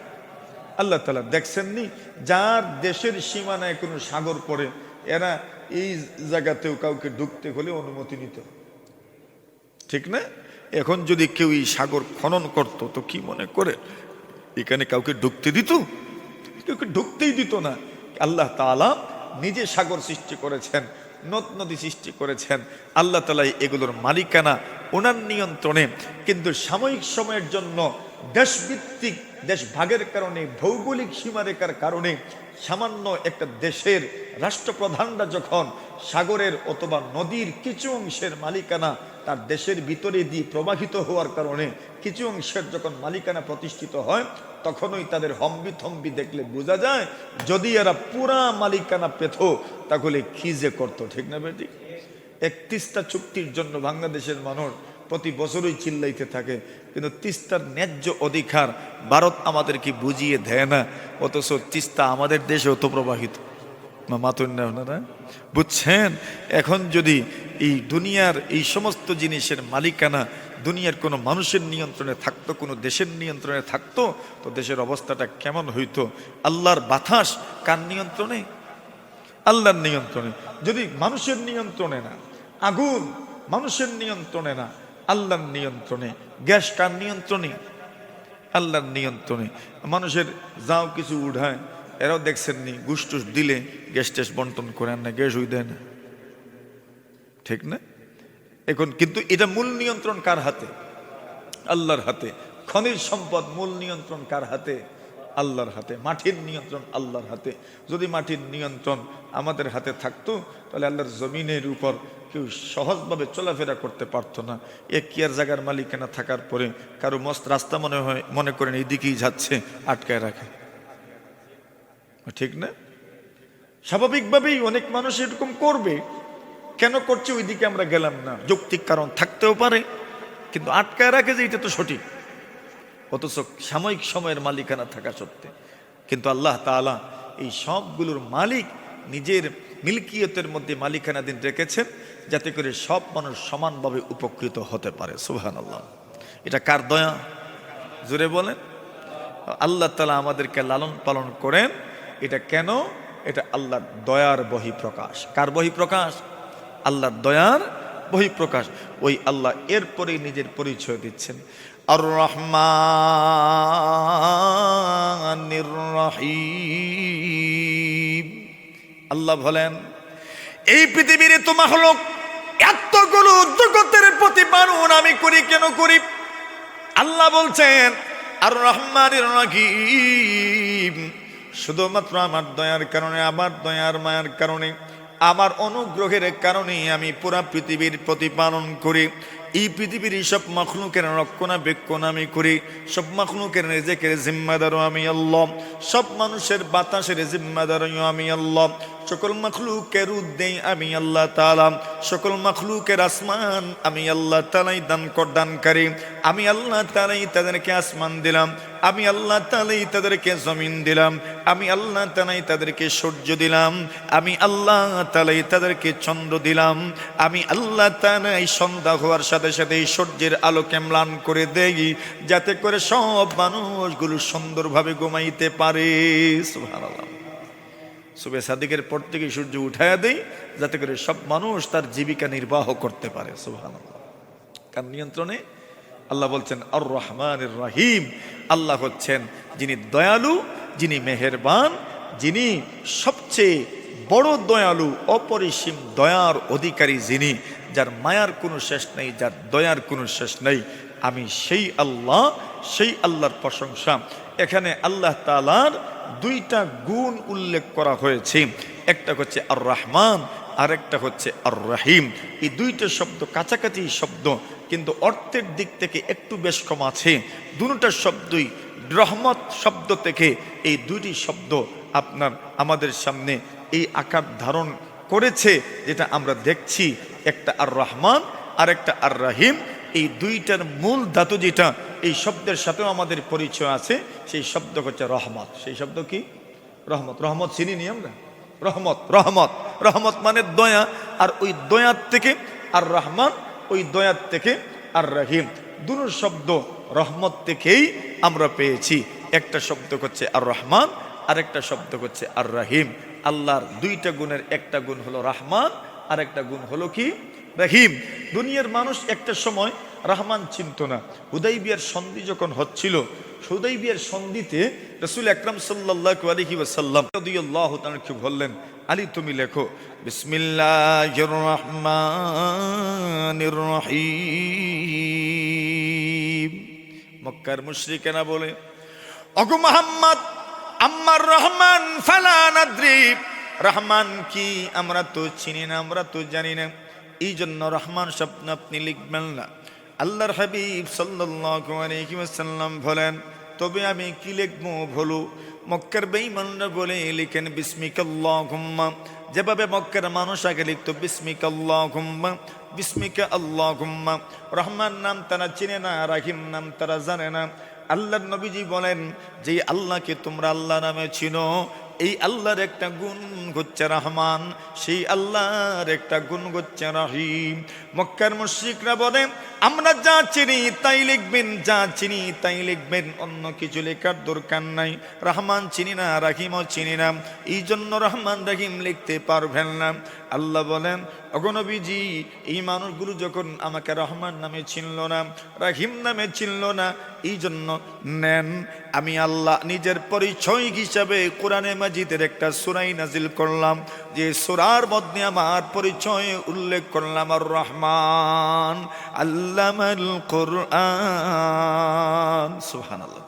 আল্লাহ তাআলা। দেখছেননি যার দেশের সীমানায় কোনো সাগর পড়ে, এরা এই জায়গাতেও কাউকে ঢুকতে হলে অনুমতি নিত, ঠিক না? এখন যদি কেউ এই সাগর খনন করত তো কি মনে করে এখানে কাউকে ঢুকতে দিত? কাউকে ঢুকতেই দিত না। আল্লাহ তাআলা নিজে সাগর সৃষ্টি করেছেন, নদ নদী সৃষ্টি করেছেন। আল্লাহ তাআলা এগুলোর মালিকানা ওনার নিয়ন্ত্রণে। কিন্তু সাময়িক সময়ের জন্য দেশভিত্তিক দেশ ভাগের কারণে, ভৌগোলিক সীমারেখার কারণে সামান্য একটা দেশের রাষ্ট্রপ্রধানরা যখন সাগরের অথবা নদীর কিছু অংশের মালিকানা তার দেশের ভিতরে দিয়ে প্রবাহিত হওয়ার কারণে কিছু অংশের যখন মালিকানা প্রতিষ্ঠিত হয়, তখনই তাদের হম্বি থম্বি দেখলে বোঝা যায় যদি এরা পুরা মালিকানা পেত তাহলে কি যে করতো, ঠিক না বেটি? ৩১টা চুক্তির জন্য বাংলাদেশের মানুষ প্রতি বছরই চিল্লাইতে থাকে, কিন্তু তিস্তার ন্যায্য অধিকার ভারত আমাদেরকে বুঝিয়ে দেয় না। অথচ তিস্তা আমাদের দেশেও তো প্রবাহিত। মাতুন্না বুঝছেন? এখন যদি এই দুনিয়ার এই সমস্ত জিনিসের মালিকানা দুনিয়ার কোনো মানুষের নিয়ন্ত্রণে থাকতো, কোনো দেশের নিয়ন্ত্রণে থাকতো, তো দেশের অবস্থাটা কেমন হইতো? আল্লাহর বাতাস কার নিয়ন্ত্রণে? আল্লাহর নিয়ন্ত্রণে। যদি মানুষের নিয়ন্ত্রণে না, আগুন মানুষের নিয়ন্ত্রণে না, আল্লাহর নিয়ন্ত্রণে। গ্যাস কার নিয়ন্ত্রণে? আল্লাহর নিয়ন্ত্রণে। মানুষের যাও কিছু উঠায়, এরাও দেখছেন নি ঘুষ টুস দিলে গ্যাস ট্যাস বন্টন করেন না, গ্যাস ওই দেয় না, ঠিক না? এখন কিন্তু এটা মূল নিয়ন্ত্রণ কার হাতে? আল্লাহর হাতে। খনিজ সম্পদ মূল নিয়ন্ত্রণ কার হাতে? আল্লাহর হাতে। মাটির নিয়ন্ত্রণ আল্লাহর হাতে। যদি মাটির নিয়ন্ত্রণ আমাদের হাতে থাকতো তাহলে আল্লাহর জমিনের উপর কেউ সহজভাবে চলাফেরা করতে পারতো না। এক কিয়ার জায়গার মালিকানা থাকার পরে কারো মস্ত রাস্তা মনে করেন এইদিকেই যাচ্ছে, আটকায় রাখে, ঠিক না? স্বাভাবিকভাবেই অনেক মানুষ এরকম করবে। কেন করছে ওইদিকে আমরা গেলাম না, যৌক্তিক কারণ থাকতেও পারে, কিন্তু আটকায় রাখে যে এটা তো সঠিক। অথচ সাময়িক সময়ের মালিকানা থাকা সত্ত্বে কিন্তু আল্লাহ তাআলা এই সবগুলোর মালিক নিজের মিল্কিয়তের মধ্যে মালিকানাধীন রেখেছেন, যাতে করে সব মানুষ সমানভাবে উপকৃত হতে পারে। সুবহানাল্লাহ। এটা কার দয়া? জোরে বলেন। আল্লাহ তাআলা আমাদেরকে লালন পালন করেন। এটা কেন? এটা আল্লাহর দয়ার বহিঃপ্রকাশ। কার বহিঃপ্রকাশ? আল্লাহর দয়ার বহিঃপ্রকাশ। ওই আল্লাহ এরপরেই নিজের পরিচয় দিচ্ছেন, আর রহমানির রহিম। আল্লাহ বলেন এই পৃথিবীর তো মাখলুক এতগুলো জগতের প্রতিপালন আমি করি কেন করি? আল্লাহ বলছেন আর রহমানির রহিম, শুধুমাত্র আমার দয়ার কারণে, আমার দয়ার মায়ার কারণে, আমার অনুগ্রহের কারণে আমি পুরা পৃথিবীর প্রতিপালন করি। এই পৃথিবীর সব মাখলুকের রক্ষণাবেক্ষণ আমি করি, সব মাখলুকের রিজিকের জিম্মাদারও আমি আল্লাহ, সব মানুষের বাতাসের জিম্মাদারও আমি আল্লাহ, সকল মাখলুকের উদ্দেই আমি আল্লাহ তাআলা, সকল মাখলুকের আসমান আমি আল্লাহ তাআলাই দানকারী, আমি আল্লাহ তাআলাই তাদেরকে আসমান দিলাম, আমি আল্লাহ তাআলাই তাদেরকে জমিন দিলাম, আমি আল্লাহ তাআলাই তাদেরকে সূর্য দিলাম, আমি আল্লাহ তাআলাই তাদেরকে চন্দ্র দিলাম, আমি আল্লাহ তাআলাই সন্ধ্যা হওয়ার সাথে সাথে সূর্যের আলোকে ম্লান করে দেই, যাতে করে সব মানুষগুলো সুন্দরভাবে ঘুমাইতে পারে। সুবহানাল্লাহ। সুবে সাদিকের পর থেকে সূর্য উঠায়া দেই, যাতে করে সব মানুষ তার জীবিকা নির্বাহ করতে পারে। সুবহানাল্লাহ। কার নিয়ন্ত্রণে? আল্লাহ বলছেন আর রহমানির রহিম, আল্লাহ হচ্ছেন যিনি দয়ালু, যিনি মেহেরবান, যিনি সবচেয়ে বড় দয়ালু, অপরিসীম দয়ার অধিকারী, যিনি যার মায়ার কোনো শেষ নেই, যার দয়ার কোনো শেষ নেই। আমি সেই আল্লাহ, সেই আল্লাহর প্রশংসা। এখানে আল্লাহ তাআলার দুইটা গুণ উল্লেখ করা হয়েছে, একটা হচ্ছে আর রহমান, আর একটা হচ্ছে আর রহিম। এই দুইটা শব্দ কাছাকাছি শব্দ, কিন্তু অর্থের দিক থেকে একটু বেশ কম আছে। দুটো শব্দই রহমত শব্দ থেকে এই দুইটি শব্দ আপনার আমাদের সামনে এই আকার ধারণ করেছে, যেটা আমরা দেখছি। একটা আর রহমান আর একটা আর রহিম, এই দুইটার মূল ধাতু যেটা এই শব্দের সাথেও আমাদের পরিচয় আছে, সেই শব্দ হচ্ছে রহমত। সেই শব্দ কি? রহমত। রহমত চিনি নি আমরা? রহমত, রহমত, রহমত মানে দয়া, আর ওই দয়ার থেকে আর রহমান, ওই দয়ার থেকে আর রহিম। দুটো শব্দ রহমত থেকেই আমরা পেয়েছি। একটা শব্দ হচ্ছে আর রহমান, আর একটা শব্দ হচ্ছে আর রহিম। আল্লাহর দুইটা গুণের একটা গুণ হলো রহমান, আর একটা গুণ হলো কি? রহিম। দুনিয়ার মানুষ একটা সময় রহমান চিনত না। হুদাইবিয়ার সন্ধি যখন হচ্ছিল, হুদাইবিয়ার সন্ধিতে রাসূল আকরাম সাল্লাল্লাহু আলাইহি ওয়াসাল্লাম রাদিয়াল্লাহু তাআলা কি বললেন? আলী তুমি লেখো বিসমিল্লাহির রহমানির রহিম। মক্কার মুশরিকেরা বলে, ওগো মুহাম্মদ, আম্মার রহমান ফালা নাদ্রি, রহমান কি আমরা তো চিনি না, আমরা তো জানি না, এই জন্য রহমান শব্দ আপনি লিখবেন না। আল্লাহর হাবিব সাল্লাল্লাহু আলাইহি ওয়াসাল্লাম বলেন, তবে আমি কি লিখবো বলো? মক্কার বেঈমানরা বলে, লিখেন বিসমিকাল্লাহুম্মা। যেভাবে মক্কার মানুষ আগে লিখতো বিসমিকাল্লাহুম্মা, বিসমিকা আল্লাহুম্মা। রহমান নাম তারা চিনে না, রহিম নাম তারা জানে না। আল্লাহর নবীজি বলেন, যে আল্লাহকে তোমরা আল্লাহ নামে চিনো, এই আল্লাহর একটা গুণ হচ্ছে রহমান, সেই আল্লাহর একটা গুণ হচ্ছে রহিম। মক্কার মুশরিকরা বলে, আমরা যা চিনি তাই লিখবেন, যা চিনি তাই লিখবেন, অন্য কিছু লেখার দরকার নাই। রহমান চিনি না, রহিমও চিনি না, এই জন্য রহমান রহিম লিখতে পারবেন না। আল্লাহ বলেন, ওগো নবীজি, এই মানুষগুলো যখন আমাকে রহমান নামে চিনল না, রহিম নামে চিনল না, এই জন্য নেন, আমি আল্লাহ নিজের পরিচয় হিসাবে কোরআনে মাজিদের একটা সূরা নাজিল করলাম, যে সূরার মধ্যে আমার পরিচয় উল্লেখ করলাম, আর রহমান আল্লামাল কুরআন। সুবহানাল্লাহ।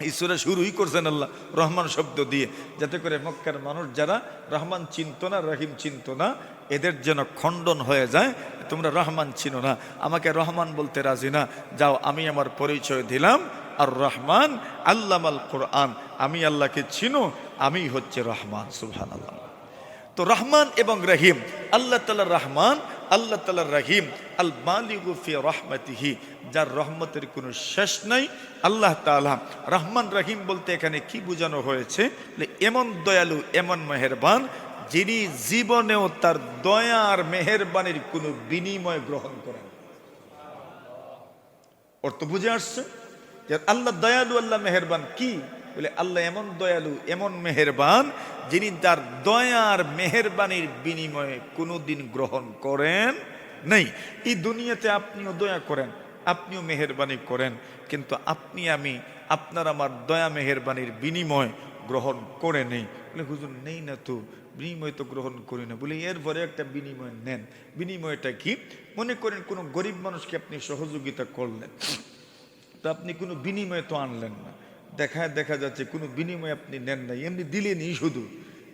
এই সূরা শুরুই করছেন আল্লাহ রহমান শব্দ দিয়ে, যাতে করে মক্কার মানুষ যারা রহমান চিনত না, রহিম চিনত না, এদের যেন খণ্ডন হয়ে যায়। তোমরা রহমান চিনো না, আমাকে রহমান বলতে রাজি না, যাও আমি আমার পরিচয় দিলাম, আর রহমান আল্লামাল কুরআন, আমি আল্লাহকে চিনো, আমি হচ্ছে রহমান। সুবহানাল্লাহ। তো রহমান এবং রহিম, আল্লাহ তাআলা রহমান, আল্লাহ তাআলা রহিম। আল বালিগু ফি রাহমাতিহি, যার রহমতের কোনো শেষ নাই। আল্লাহ তাআলা রহমান রহিম বলতে এখানে কি বোঝানো হয়েছে? এমন দয়ালু, এমন মেহেরবান, যিনি জীবনেও তার দয়া আর মেহেরবানির কোনো বিনিময় গ্রহণ করেন। অর্থ বুঝে আসছে যে আল্লাহ দয়ালু, আল্লাহ মেহেরবান। কি বলে? আল্লাহ এমন দয়ালু, এমন মেহেরবান, যিনি তার দয়ার মেহেরবানির বিনিময়ে কোনোদিন গ্রহণ করেন নাই। এই দুনিয়াতে আপনিও দয়া করেন, আপনিও মেহেরবানি করেন, কিন্তু আপনি আমি, আপনার আমার দয়া মেহেরবানির বিনিময় গ্রহণ করে নেই। বলে হুজুর নেই না তো, বিনিময় তো গ্রহণ করি না। বলে এরপরে একটা বিনিময় নেন। বিনিময়টা কি? মনে করেন কোনো গরিব মানুষকে আপনি সহযোগিতা করলেন, তো আপনি কোনো বিনিময় তো আনলেন না, দেখা যাচ্ছে কোনো বিনিময় আপনি নেন নাই, এমনি দিলেনই শুধু।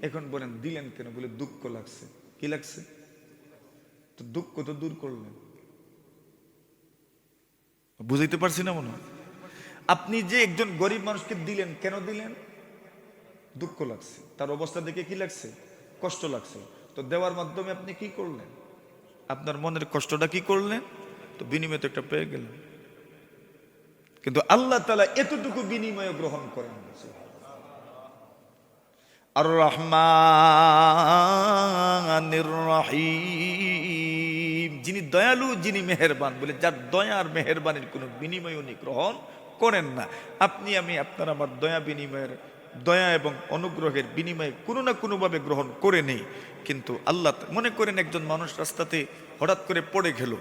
এখন বলেন দিলেন কেন? বলে দুঃখ লাগছে। কি লাগছে? তো দুঃখ তো দূর করলেন। বুঝাইতে পারছি না মনে হয়? আপনি যে একজন গরিব মানুষকে দিলেন, কেন দিলেন? দুঃখ লাগছে, তার অবস্থা দেখে কি লাগছে? কষ্ট লাগছে। তো দেওয়ার মাধ্যমে আপনি কি করলেন? আপনার মনের কষ্টটা কি করলেন? তো বিনিময় তো একটা পেয়ে গেলেন। কিন্তু আল্লাহ তাআলা এতটুকু বিনিময় গ্রহণ করেন না। আর রহমানির রহিম, যিনি দয়ালু, যিনি মেহেরবান, বলে যার দয়া আর মেহেরবানির কোনো বিনিময় উনি গ্রহণ করেন না। আপনি আমি আপনার আমার দয়া বিনিময়ের, দয়া এবং অনুগ্রহের বিনিময়ে কোনো না কোনোভাবে গ্রহণ করে নেই। কিন্তু আল্লাহ, মনে করেন একজন মানুষ রাস্তাতে হঠাৎ করে পড়ে গেল,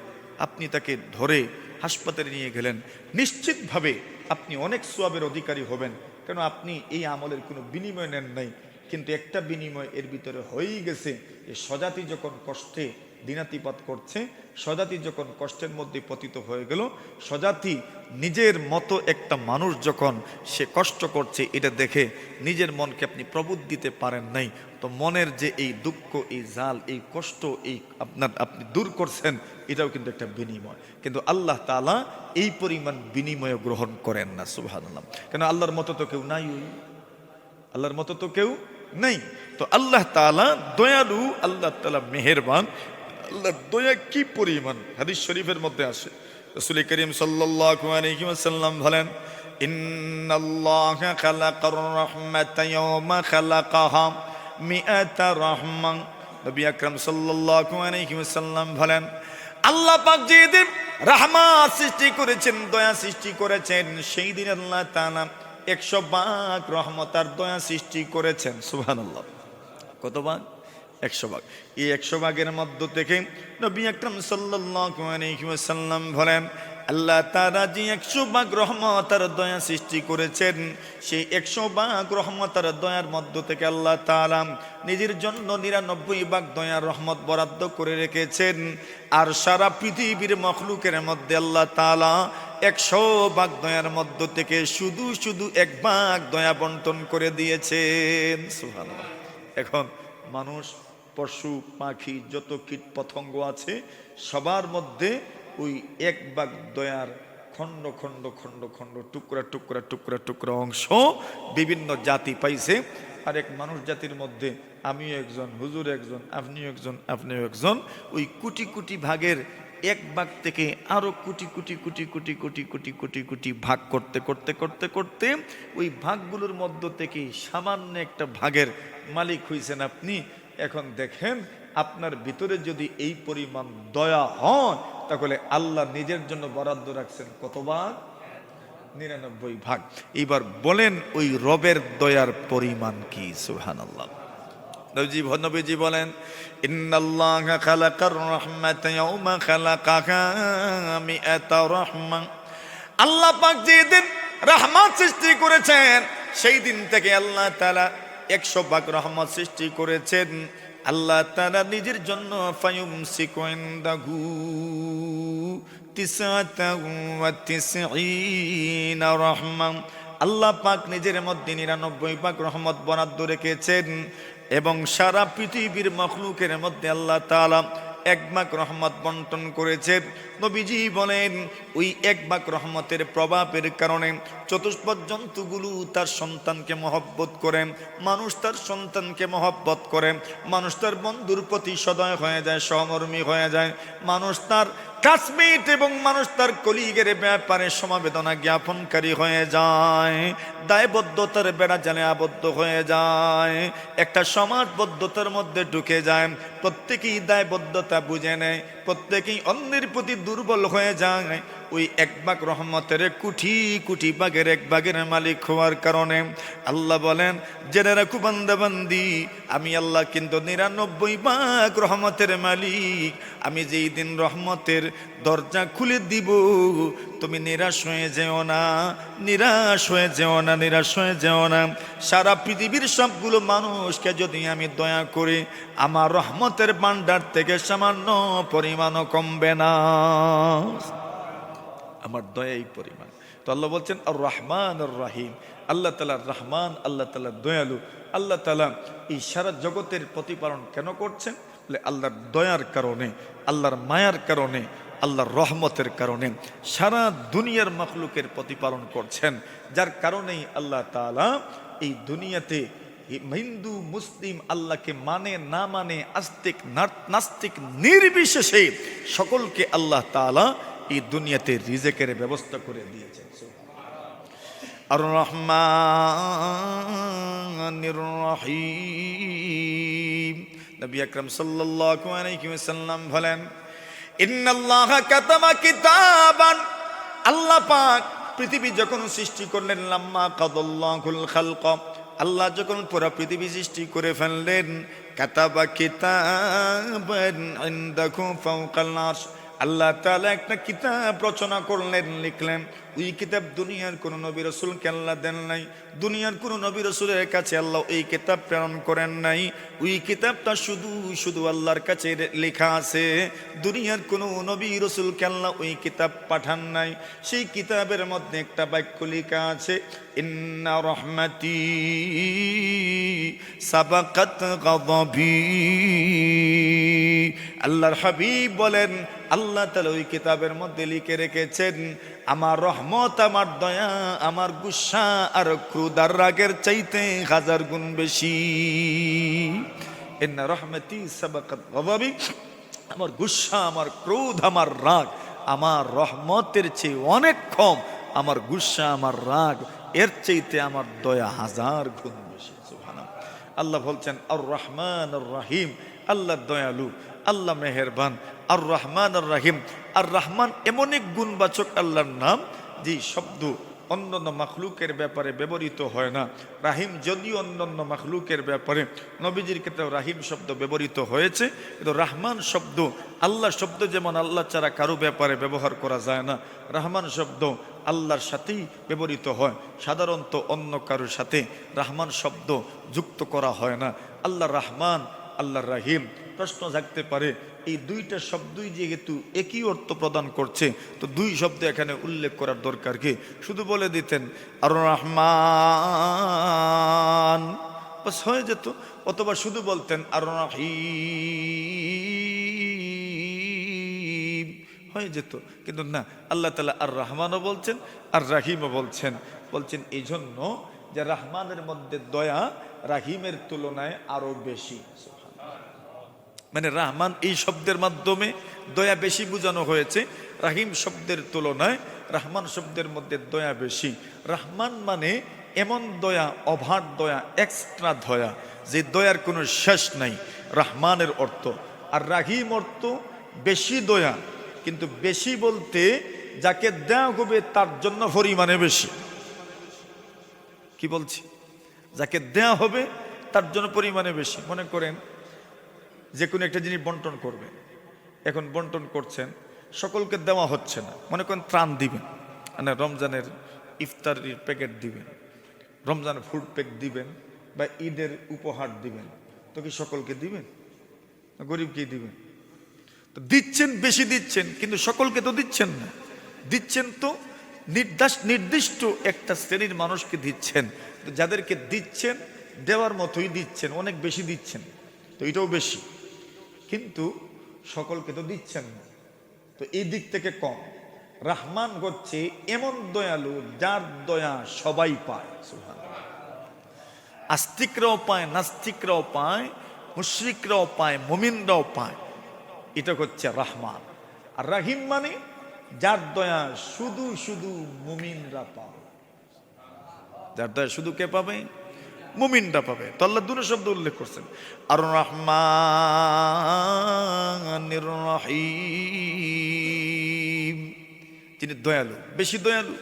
আপনি তাকে ধরে হাসপাতালে নিয়ে গেলেন, নিশ্চিতভাবে আপনি অনেক সওয়াবের অধিকারী হবেন। কেন? আপনি এই আমলের কোনো বিনিময় নেন নাই। কিন্তু একটা বিনিময় এর ভিতরে হয়েই গেছে, যে স্বজাতি যখন কষ্টে দিনাতিপাত করছে, স্বজাতি যখন কষ্টের মধ্যে পতিত হয়ে গেল, স্বজাতি নিজের মতো একটা মানুষ যখন সে কষ্ট করছে, এটা দেখে নিজের মনকে আপনি প্রবোধ দিতে পারেন নাই। তো মনের যে এই দুঃখ, এই জাল, এই কষ্ট, এই আপনি দূর করছেন, এটাও কিন্তু একটা বিনিময়। কিন্তু আল্লাহ তাআলা এই পরিমাণ বিনিময় গ্রহণ করেন না। সুবহানাল্লাহ। কেন? আল্লাহর মতো তো কেউ নাই, আল্লাহর মতো তো কেউ নেই। তো আল্লাহ তাআলা দয়ালু, আল্লাহ তাআলা মেহেরবান। আল্লাহর দয়া কি পরিমাণ! হাদিস শরীফের মধ্যে আসে, রাসূল করিম সাল্লাল্লাহু আলাইহি ওয়াসাল্লাম বলেন, ইন্নাল্লাহা খালাকার রাহমাতা ইয়াওমা খালাকাহা মিআতা রাহমা। নবী আকরাম সাল্লাল্লাহু আলাইহি ওয়াসাল্লাম বলেন, আল্লাহ পাক যেদিন রাহমাত সৃষ্টি করেছেন, দয়া সৃষ্টি করেছেন, সেই দিন আল্লাহ তাআলা 100 ভাগ রহমত আর দয়া সৃষ্টি করেছেন। সুবহানাল্লাহ। কত ভাগ? 100 ভাগ। এই 100 ভাগের মধ্য থেকে নবী আকরাম সাল্লাল্লাহু আলাইহি ওয়াসাল্লাম বলেন, আল্লাহ তাআলা যে 100 ভাগ রহমত আর দয়া সৃষ্টি করেছেন, সেই 100 ভাগ রহমত আর দয়ার মধ্য থেকে আল্লাহ তাআলা নিজের জন্য 99 ভাগ দয়ার রহমত বরাদ্দ করে রেখেছেন। আর সারা পৃথিবীর মখলুকের মধ্যে আল্লাহ তাআলা 100 ভাগ দয়ার মধ্য থেকে শুধু 1 ভাগ দয়া বন্টন করে দিয়েছেন। সুবহানাল্লাহ। এখন মানুষ, পশু, পাখি, যত কীট পতঙ্গ আছে, সবার মধ্যে ওই 1 ভাগ দয়ার খণ্ড খণ্ড খণ্ড খণ্ড, টুকরা টুকরা টুকরা টুকরা অংশ বিভিন্ন জাতি পাইছে। আর এক মানুষ জাতির মধ্যে আমিও একজন, হুজুর একজন, আপনিও একজন, আপনিও একজন, ওই কোটি কোটি ভাগের 1 ভাগ থেকে আরো কোটি কোটি কোটি কোটি কোটি কোটি কোটি কোটি ভাগ করতে করতে করতে করতে ওই ভাগগুলোর মধ্য থেকে সামান্য একটা ভাগের মালিক হইছেন আপনি। এখন দেখেন, আপনার ভিতরে যদি এই পরিমাণ দয়া হয়, তাহলে আল্লাহ নিজের জন্য বরাদ্দ রাখছেন কত ভাগ? 99 ভাগ। এবার বলেন ওই রবের দয়ার পরিমাণ কি? সুবহানাল্লাহ। নবীজি বলেন, ইন্নাল্লাহা খালাকার রাহমাতা ইয়াওমা খালাকাহা মিআতা রাহমা। আল্লাহ পাক যেদিন রহমত সৃষ্টি করেছেন, সেই দিন থেকে আল্লাহ তাআলা 100 ভাগ রহমত সৃষ্টি করেছেন। আল্লাহ তাআলা নিজের জন্য ফায়ুমসিকু ইনদাহু 99 রাহমা। আল্লাহ পাক নিজের মধ্যে 99 ভাগ রহমত বরাদ্দ রেখেছেন, এবং সারা পৃথিবীর মখলুকের মধ্যে আল্লাহ তাআলা 1 ভাগ রহমত বন্টন করেছেন। নবীজি বলেন, ওই 1 ভাগ রহমতের প্রভাবের কারণে চতুষ্পদ জন্তুগুলো তার সন্তানকে মহব্বত করে, মানুষ তার সন্তানকে মহব্বত করে, মানুষ তার বন্ধুর প্রতি সদয় হয়ে যায়, সহমর্মী হয়ে যায়, মানুষ তার ক্লাসমেট এবং মানুষ তার কলিগের ব্যাপারে সমবেদনা জ্ঞাপনকারী হয়ে যায়, দায়বদ্ধতার বেড়া জালে আবদ্ধ হয়ে যায়, একটা সমাজবদ্ধতার মধ্যে ঢুকে যায়, প্রত্যেকেই দায়বদ্ধতা বুঝে নেয়, প্রত্যেকেই অন্যের প্রতি দুর্বল হয়ে যায়। ওই 1 ভাগ রহমতের কোটি কোটি ভাগের 1 ভাগের মালিক হওয়ার কারণে আল্লাহ বলেন, জেনে রাখো বান্দা বান্দি, আমি আল্লাহ কিন্তু 99 ভাগ রহমতের মালিক। আমি যেই দিন রহমতের দরজা খুলে দিব, তুমি নিরাশ হয়ে যেও না, নিরাশ হয়ে যেও না, নিরাশ হয়ে যেও না। সারা পৃথিবীর সবগুলো মানুষকে যদি আমি দয়া করি, আমার রহমতের ভান্ডার থেকে সামান্য পরিমাণও কমবে না। আমার দয়া এই পরিমাণ। তো আল্লাহ বলছেন আর রহমান আর রাহিম। আল্লাহ তাআলা রহমান, আল্লাহ তাআলা দয়ালু। আল্লাহ তাআলা এই সারা জগতের প্রতিপালন কেন করছেন? বলে আল্লাহর দয়ার কারণে, আল্লাহর মায়ার কারণে, আল্লাহর রহমতের কারণে সারা দুনিয়ার মাখলুকের প্রতিপালন করছেন, যার কারণেই আল্লাহ তাআলা এই দুনিয়াতে হিন্দু মুসলিম আল্লাহকে মানে না মানে আস্তিক নাস্তিক নির্বিশেষে সকলকে আল্লাহ তাআলা এই দুনিয়াতে রিজেকের ব্যবস্থা করে দিয়েছেন। আর রহমানির রহিম, নবী আকরাম সাল্লাল্লাহু আলাইহি ওয়াসাল্লাম বলেন, ইন্নাল্লাহা কাতাবা কিতাবান, আল্লাহ পাক পৃথিবী যখন সৃষ্টি করলেন, লাম্মা কাদাল্লাহুল খালক, আল্লাহ যখন পুরো পৃথিবী সৃষ্টি করে ফেললেন, কাতাবা কিতাবান ইনদাহু ফাওকাল আরশ, আল্লাহ তাআলা একটা কিতাব রচনা করলেন, লিখলেন। ওই কিতাব দুনিয়ার কোন নবী রাসূলকে আল্লাহ দেন নাই, দুনিয়ার কোন নবী রাসূলের কাছে আল্লাহ এই কিতাব প্রেরণ করেন নাই। ওই কিতাবটা শুধু শুধু আল্লাহর কাছে লেখা আছে, দুনিয়ার কোন নবী রাসূলকে আল্লাহ ওই কিতাব পাঠান নাই। সেই কিতাবের মধ্যে একটা বাক্য লেখা আছে, ইন্না রাহমাতি সাবাকাত গাযাবি। আল্লাহর হাবিব বলেন, আল্লাহ তাআলা ওই কিতাবের মধ্যে লিখে রেখেছেন, আমার রহমত, আমার দয়া, আমার গুসা আর ক্রোধ আর রাগের চাইতে 1000 গুণ বেশি। ইন্না রাহমাতি সাবাকাত গাযাবি, আমার গুসা, আমার ক্রোধ, আমার রাগ আমার রহমতের চেয়ে অনেক কম, আমার গুসা, আমার রাগ এর চাইতে আমার দয়া 1000 গুণ বেশি। সুবহানাল্লাহ। আল্লাহ বলছেন আর রহমান আর রহিম, আল্লাহ দয়ালু, আল্লাহ মেহেরবান। আর রহমান আর রহিম, আর রহমান এমন এক গুণবাচক আল্লাহর নাম যে শব্দ অন্যান্য মাখলুকের ব্যাপারে ব্যবহৃত হয় না। রাহিম যদিও অন্যান্য মাখলুকের ব্যাপারে, নবীজির ক্ষেত্রে রাহিম শব্দ ব্যবহৃত হয়েছে, কিন্তু রহমান শব্দ, আল্লাহ শব্দ যেমন আল্লাহ ছাড়া কারো ব্যাপারে ব্যবহার করা যায় না, রহমান শব্দ আল্লাহর সাথেই ব্যবহৃত হয়, সাধারণত অন্য কারোর সাথে রহমান শব্দ যুক্ত করা হয় না। আল্লাহ রহমান, আল্লাহ রাহিম। প্রশ্ন জাগতে পারে, এই দুইটা শব্দই যেহেতু একই অর্থ প্রদান করছে, তো দুই শব্দ এখানে উল্লেখ করার দরকার কি? শুধু বলে দিতেন আর রহমান, বাস হয়ে যেত। অথবা শুধু বলতেন আর রহিম, হয়ে যেত। কিন্তু না, আল্লাহ তাআলা আর রহমানও বলছেন আর রাহিমও বলছেন। বলছেন এই জন্য যে রহমানের মধ্যে দয়া রাহিমের তুলনায় আরো বেশি। মানে রহমান এই শব্দের মাধ্যমে দয়া বেশি বোঝানো হয়েছে, রাহিম শব্দের তুলনায় রহমান শব্দের মধ্যে দয়া বেশি। রহমান মানে এমন দয়া, অভার দয়া, এক্সট্রা দয়া, যে দয়ার কোনো শেষ নাই, রহমানের অর্থ। আর রাহিম অর্থ বেশি দয়া, কিন্তু বেশি বলতে যাকে দেওয়া হবে তার জন্য পরিমাণে বেশি। কি বলছি? যাকে দেওয়া হবে তার জন্য পরিমাণে বেশি। মনে করেন যে কোনো একটা জিনিস বন্টন করবেন, এখন বন্টন করছেন, সকলকে দেওয়া হচ্ছে না। মনে করেন ত্রাণ দিবেন, মানে রমজানের ইফতারির প্যাকেট দিবেন, রমজানের ফুড প্যাক দিবেন, বা ঈদের উপহার দিবেন, তো কি সকলকে দিবেন? গরিবকে দিবেন? তো দিচ্ছেন, বেশি দিচ্ছেন, কিন্তু সকলকে তো দিচ্ছেন না। দিচ্ছেন তো নির্দিষ্ট একটা শ্রেণীর মানুষকে দিচ্ছেন। তো যাদেরকে দিচ্ছেন দেওয়ার মতোই দিচ্ছেন, অনেক বেশি দিচ্ছেন, তো এটাও বেশি, কিন্তু সকলকে তো দিচ্ছেন না, তো এই দিক থেকে কম। রহমান হচ্ছে এমন দয়ালু যার দয়া সবাই পায়। সুবহানাল্লাহ। আস্তিকরাও পায়, নাস্তিকরাও পায়, মুশরিকরাও পায়, মুমিনরাও পায়। এটা হচ্ছে রহমান। আর রাহিম মানে যার দয়া শুধু শুধু মুমিনরা পাবে। যার দয়া শুধু কে পাবে? মুমিনরা পাবে। তো আল্লাহ দুটো শব্দ উল্লেখ করছেন, আর রহমানির রহিম, তিনি দয়ালু, বেশি দয়ালু।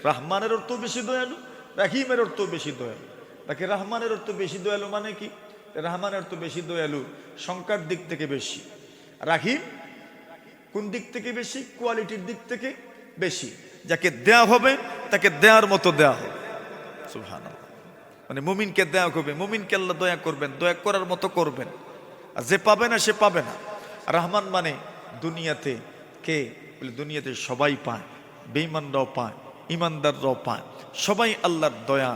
রহমানের অর্থ বেশি দয়ালু, রাহিমের অর্থ বেশি দয়ালু। বাকি রহমানের অর্থ বেশি দয়ালু মানে কি? রহমানের অর্থ বেশি দয়ালু সংখ্যার দিক থেকে বেশি, রাহিম কোন দিক থেকে বেশি? কোয়ালিটির দিক থেকে বেশি। যাকে দেয়া হবে তাকে দেওয়ার মতো দেয়া হবে। সুবহানাল্লাহ। মানে মুমিনকে দেয়া হবে, মুমিনকে আল্লাহ দয়া করবেন, দয়া করার মতো করবেন। আর যে পাবে না সে পাবে না। রহমান মানে দুনিয়াতে কে? বলে দুনিয়াতে সবাই পায়, বেঈমানরাও পায়, ইমানদাররাও পায়, সবাই আল্লাহর দয়া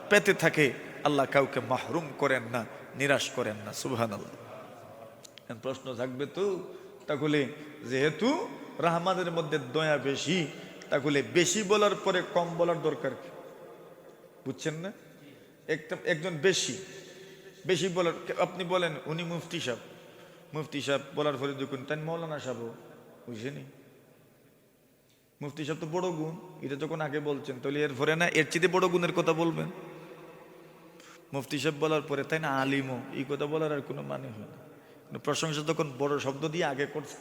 পেতে থাকে। আল্লাহ কাউকে মাহরুম করেন না, নিরাশ করেন না। সুবহানাল্লাহ। প্রশ্ন থাকবে তো, তাহলে যেহেতু রহমানের মধ্যে দয়া বেশি, তাহলে বেশি বলার পরে কম বলার দরকার কি? বুঝছেন না? একজন বেশি বেশি বলার, আপনি বলেন উনি মুফতি সাহেব বলার পরে দেখুন তাই মৌলানা সাহেব, বুঝছেনি? মুফতি সাহেব তো বড় গুণ, এটা যখন আগে বলছেন তাহলে এর পরে না এর চেয়ে বড় গুণের কথা বলবেন? মুফতি সাহেব বলার পরে তাই না আলিমও, এই কথা বলার আর কোনো মানে হয় না। প্রশংসা তখন বড় শব্দ দিয়ে আগে করছে,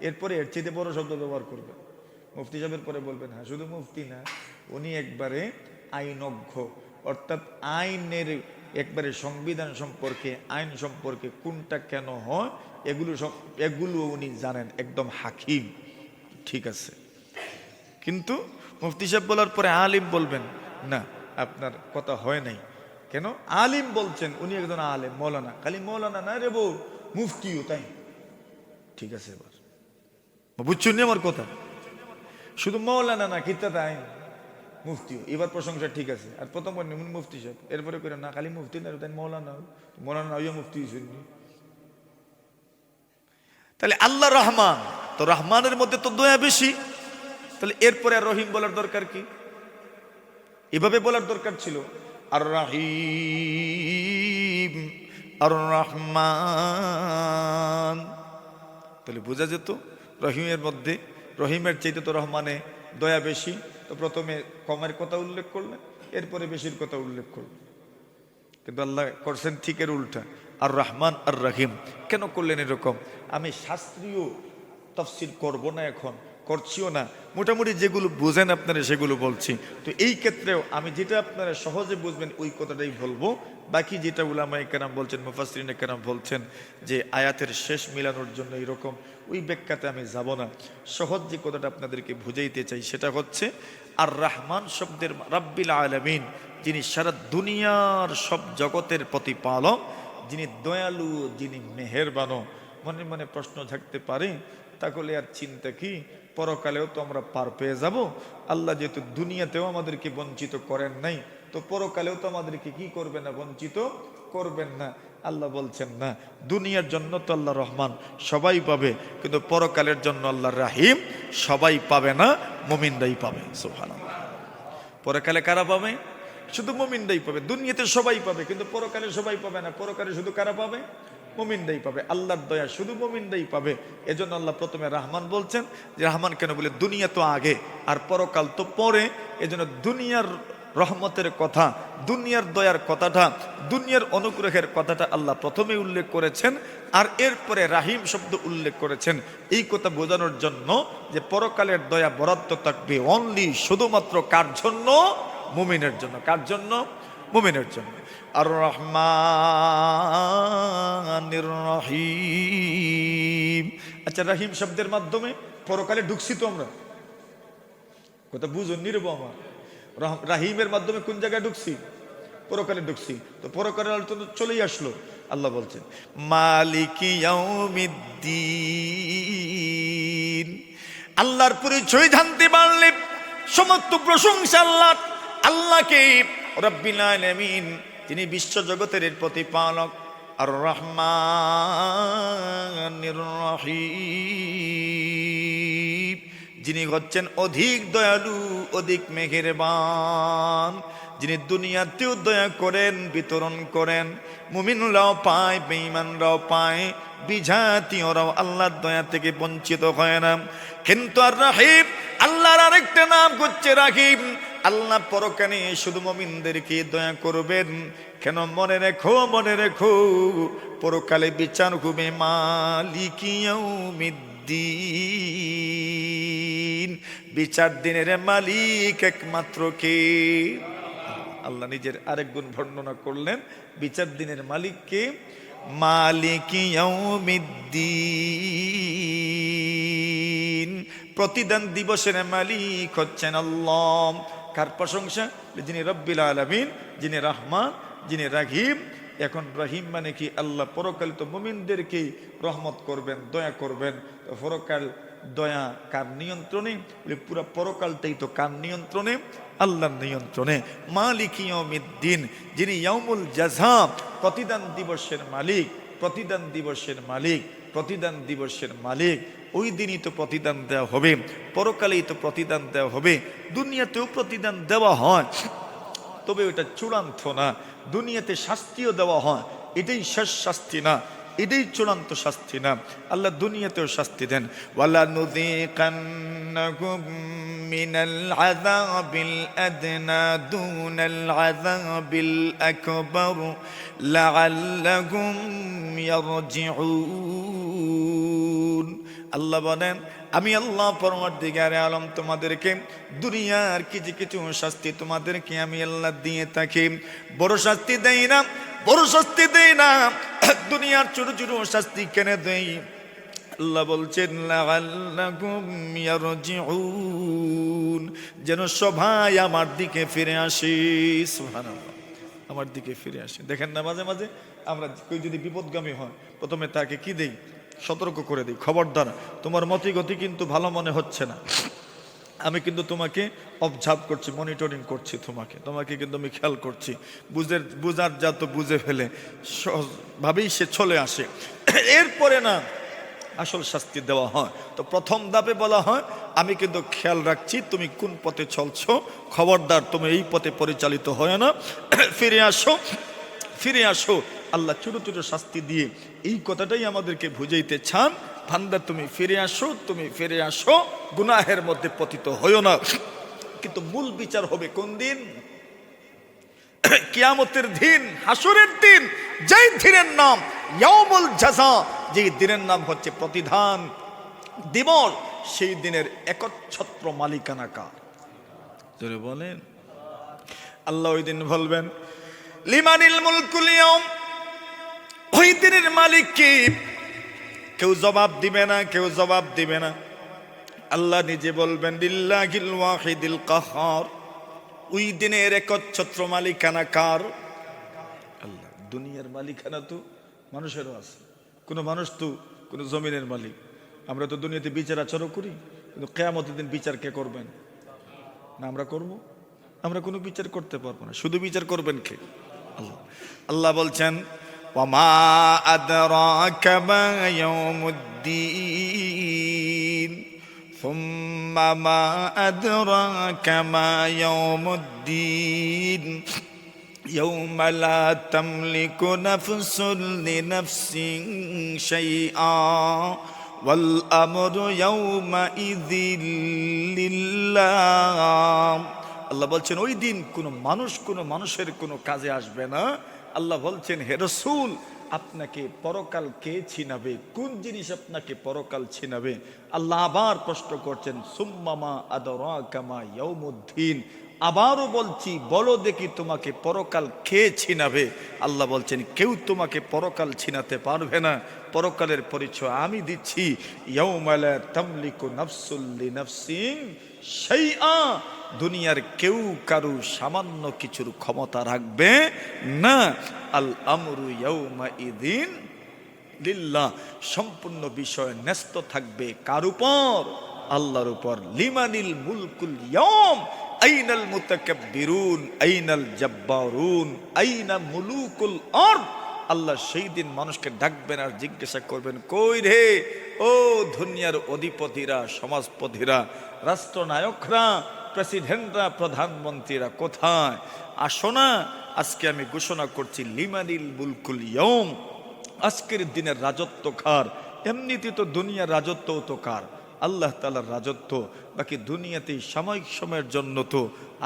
এরপরে এর চেয়ে বড় শব্দ ব্যবহার করবেন। মুফতি সাহেবের পরে বলবেন হ্যাঁ শুধু মুফতি না, উনি একবারে আইনজ্ঞ, অর্থাৎ আইনের একবারে সংবিধান সম্পর্কে, আইন সম্পর্কে কোনটা কেন হয় এগুলো উনি জানেন, একদম হাকিম। ঠিক আছে, কিন্তু মুফতি সাহেব বলার পরে আলিম বলবেন না, আপনার কথা হয় নাই। কেন? আলিম বলছেন, উনি একজন আলেম, মৌলানা, খালি মৌলানা না রে বউ, মুফতিও তাই। ঠিক আছে, এবার বুঝছেন আমার কথা? শুধু মৌলানা না, কিতা তাই মুফতিও, এবার প্রশংসা ঠিক আছে। আর প্রথম মুফতি সাহেব, এরপরে করে না খালি মুফতি না তাই মৌলানা, মৌলানা মুফতি শুননি। তাহলে আল্লাহ রহমান, তো রহমানের মধ্যে তো দয়া বেশি, তাহলে এরপরে আর রহিম বলার দরকার কি? এভাবে বলার দরকার ছিল আর রাহিম আর রহমান, তাহলে বোঝা যেত রহিমের মধ্যে, রহিমের চাইতে তো রহমানে দয়া বেশি, তো প্রথমে কমের কথা উল্লেখ করলেন, এরপরে বেশির কথা উল্লেখ করলেন। কিন্তু আল্লাহ করছেন ঠিক এর উল্টা, আর রহমান আর রহিম। কেন করলেন এরকম? আমি শাস্ত্রীয় তাফসীর করব না, এখন করছিও না, মোটামুটি যেগুলো বুঝেন আপনারা সেগুলো বলছি। তো এই ক্ষেত্রেও আমি যেটা আপনারা সহজে বুঝবেন ওই কথাটাই বলবো। বাকি যেটা উলামায়ে কেরাম বলছেন, মুফাসসিরিনে কেরাম বলছেন যে আয়াতের শেষ মিলানোর জন্য এরকম, ওই ব্যাখ্যাতে আমি যাব না। সহজ যে কথাটা আপনাদেরকে বুঝাইতে চাই সেটা হচ্ছে, আর রহমান শব্দের রাব্বিল আলামিন, যিনি সারা দুনিয়ার সব জগতের প্রতিপালক, যিনি দয়ালু, যিনি মেহেরবান। মনে মনে প্রশ্ন থাকতে পারে তাহলে আর চিন্তা কি, পরকালেও তো আমরা পার পেয়ে যাব। আল্লাহ যেহেতু দুনিয়াতেও আমাদেরকে বঞ্চিত করেন নাই, তো পরকালেও তো আমাদেরকে কি করবেন না, বঞ্চিত করবেন না। আল্লাহ বলছেন না, দুনিয়ার জন্য তো আল্লাহ রহমান সবাই পাবে, কিন্তু পরকালের জন্য আল্লাহ রাহিম সবাই পাবে না, মুমিনরাই পাবে। সুবহানাল্লাহ। পরকালে কারা পাবে? শুধু মুমিনরাই পাবে। দুনিয়াতে সবাই পাবে, কিন্তু পরকালে সবাই পাবে না। পরকালে শুধু কারা পাবে? মুমিনরাই পাবে। আল্লাহর দয়া শুধু মুমিনরাই পাবে। এজন্য আল্লাহ প্রথমে রহমান বলছেন, যে রহমান কেন বলে, দুনিয়া তো আগে আর পরকাল তো পরে। এজন্য দুনিয়ার রহমতের কথা, দুনিয়ার দয়ার কথাটা, দুনিয়ার অনুগ্রহের কথাটা আল্লাহ প্রথমে উল্লেখ করেছেন, আর এরপরে রাহিম শব্দ উল্লেখ করেছেন। এই কথা বোঝানোর জন্য যে পরকালের দয়া বরাদ্দ থাকবে অনলি শুধুমাত্র কার জন্য? মুমিনের জন্য। কার জন্য? মুমিনের জন্য। আর রহমানির রহিম। আচ্ছা, রহিম শব্দের মাধ্যমে পরকালে ঢুকছি তো আমরা, কথা বুঝুন নি রে বাবা। রাহিমের মাধ্যমে কোন জায়গায় ঢুকছি? পরকালে ঢুকছি। তো পরকালের আলোচনা চলেই আসলো। আল্লাহ বলছেন মালিকি ইয়াউমিদ্দিন। আল্লাহর পরিচয় জানতে পারলে সমস্ত প্রশংসা আল্লাহ, আল্লাহকে, রব্বিল আলামিন, যিনি বিশ্ব জগতের প্রতিপালক। আর রহমানির রহিম, যিনি হচ্ছেন অধিক দয়ালু, অধিক মেহেরবান, যিনি দুনিয়াতেও দয়া করেন, বিতরণ করেন। মুমিনরাও পায়, বেঈমানরাও পায়, বিজাতীয়রাও আল্লাহর দয়া থেকে বঞ্চিত হয় না। কিন্তু আর রাহিম, আল্লাহর আরেকটা নাম হচ্ছে রাহিম। আল্লাহ পরকালে শুধু মুমিনদেরকে দয়া করবেন। কেন? মনে রেখো, মনে রেখো, পরকালে বিচার হবে মালিকি ইয়াউমিদ্দিন। বিচার দিনের মালিক একমাত্র কে? আল্লাহ নিজের আরেক গুণ বর্ণনা করলেন, বিচার দিনের মালিক কে? মালিকি ইয়াউমিদ্দিন। প্রতিদান দিবসের মালিক হচ্ছেন আল্লাহ। কার প্রশংসা? যিনি রব্বিল আলামিন, যিনি রহমান, যিনি রাহিম। এখন রহিম মানে কি? আল্লাহ পরকাল তো মুমিনদেরকে রহমত করবেন, দয়া করবেন। পরকাল দয়া কার নিয়ন্ত্রণে? পুরো পরকালটাই তো কার নিয়ন্ত্রণে? আল্লাহর নিয়ন্ত্রণে। মালিক ইয়াউমিদ্দিন, যিনি ইয়াউমুল জাযা, প্রতিদান দিবসের মালিক, প্রতিদান দিবসের মালিক, প্রতিদান দিবসের মালিক। ওই দিনই তো প্রতিদান দেওয়া হবে, পরকালেই তো প্রতিদান দেওয়া হবে, দুনিয়াতেও প্রতিদান দেওয়া হয়, তবে ওটা চূড়ান্ত না। দুনিয়াতে শাস্তিও দেওয়া হয়, এটাই শেষ শাস্তি না, এটাই চূড়ান্ত শাস্তি না। আল্লাহ দুনিয়াতেও শাস্তি দেন। ওয়ালা নুযিকান্নাকুম মিনাল আযাবিল আদনা দুনাল আযাবিল আকবার লাআল্লাকুম ইয়ারজিউন। আল্লাহ বলেন, আমি আল্লাহ পরওয়ারদিগারে আলম তোমাদেরকে দুনিয়ার কিছু কিছু শাস্তি তোমাদেরকে আমি আল্লাহ দিয়ে থাকি। বড় শাস্তি দেই না, বড় শাস্তি দেই না, দুনিয়ার ছোট ছোট শাস্তি কেন দেই? আল্লাহ বলছেন লাআল্লাকুম ইয়ারজিউন, যেন সবাই আমার দিকে ফিরে আসে। সুবহানাল্লাহ, আমার দিকে ফিরে আসে। দেখেন না, মাঝে মাঝে আমরা কেউ যদি বিপদগামী হয়, প্রথমে তাকে কি দেই? সতর্ক করে দিই, খবরদার তোমার মতি গতি কিন্তু ভালো মনে হচ্ছে না, আমি কিন্তু তোমাকে অবজার্ভ করছি, মনিটরিং করছি, তোমাকে কিন্তু আমি খেয়াল করছি। বুঝার যা তো বুঝে ফেলে, সহজভাবেই সে চলে আসে। এরপরে না আসল শাস্তি দেওয়া হয়। তো প্রথম ধাপে বলা হয়, আমি কিন্তু খেয়াল রাখছি তুমি কোন পথে চলছো, খবরদার তুমি এই পথে পরিচালিত হয় না, ফিরে আসো, ফিরে আসো। আল্লাহ ছোট ছোট শাস্তি দিয়ে এই কথাটাই আমাদেরকে বুঝাইতে চান, বান্দা তুমি ফিরে আসো, তুমি ফিরে আসো, গুনাহের মধ্যে পতিত হইও না। কিন্তু মূল বিচার হবে কোন দিন? কিয়ামতের দিন, হাসরের দিন, যেই দিনের নাম ইয়াউমুল জাযা, যেই দিনের নাম হচ্ছে প্রতিদান দিবস। সেই দিনের একচ্ছত্র মালিকানা কার? জোরে বলেন। আল্লাহ ওই দিন বলবেন, লিমানিল মুলকুল ইয়াউম, ওই দিনের মালিক কি? কেউ জবাব দিবে না, কেউ জবাব দিবে না। আল্লাহ নিজে বলবেন, লিল্লাহিল ওয়াহিদিল কাহার, ওই দিনের একচ্ছত্র মালিকানা কার? আল্লাহ। দুনিয়ার মালিকানা তো মানুষেরও আছে, কোনো মানুষ তো কোনো জমিনের মালিক। আমরা তো দুনিয়াতে বিচার আচরণ করি, কিন্তু কিয়ামতের দিন বিচার কে করবেন? না আমরা করব? আমরা কোনো বিচার করতে পারবো না, শুধু বিচার করবেন কে? আল্লাহ। আল্লাহ বলছেন, ওয়ামা আদরাকা মা ইয়াউমুদ্দিন, সুম্মা মা আদরাকা মা ইয়াউমুদ্দিন, ইয়াউমা লা তামলিকু নাফসুন লিনাফসিন শাইআ ওয়াল আমরু ইয়াউমা ইযিল লিল্লাহ। আল্লাহ বলছেন, ওই দিন কোনো মানুষ কোনো মানুষের কোনো কাজে আসবে না। আল্লাহ বলছেন, হে রাসূল, আপনাকে পরকাল কে ছিনাবে? কোন জিনিস আপনাকে পরকাল ছিনাবে? আল্লাহ আবার প্রশ্ন করছেন, সুম্মা মা আদরাকা মা ইয়াউমুদ্দিন, আবারও বলছি, বলো দেখি তোমাকে পরকাল কে ছিনাবে? আল্লাহ বলছেন, কেউ তোমাকে পরকাল ছিনাতে পারবে না। পরকালের পরিচয় আমি দিচ্ছি, ইয়াউমা লা তামলিকু নাফসুন লিনাফসিন শাইআ, দুনিয়ার কেউ কারু সামান্য কিছুর ক্ষমতা রাখবে না। আল আমরু ইয়াউমা ইযিন লিল্লাহ, সম্পূর্ণ বিষয় ন্যস্ত থাকবে কার উপর? আল্লাহর উপর। লিমানিল মুলকুল ইয়াউম আইনাল মুতাকাব্বিরুন আইনাল জাব্বারুন আইনা মুলুকুল আরদ। আল্লাহ সেই দিন মানুষকে ডাকবেন আর জিজ্ঞাসা করবেন, কই রে ও দুনিয়ার অধিপতিরা, সমাজপতিরা, রাষ্ট্রনায়করা, প্রেসিডেন্টরা, প্রধানমন্ত্রীরা কোথায়? আসো না, আজকে আমি ঘোষণা করছি, লিমানিল মুলকুল ইয়াউম, আজকের দিনের রাজত্ব কার? এমনিতে তো দুনিয়ার রাজত্বও তো কার? আল্লাহ তাআলার রাজত্ব। বাকি দুনিয়াতে সাময়িক সময়ের জন্য তো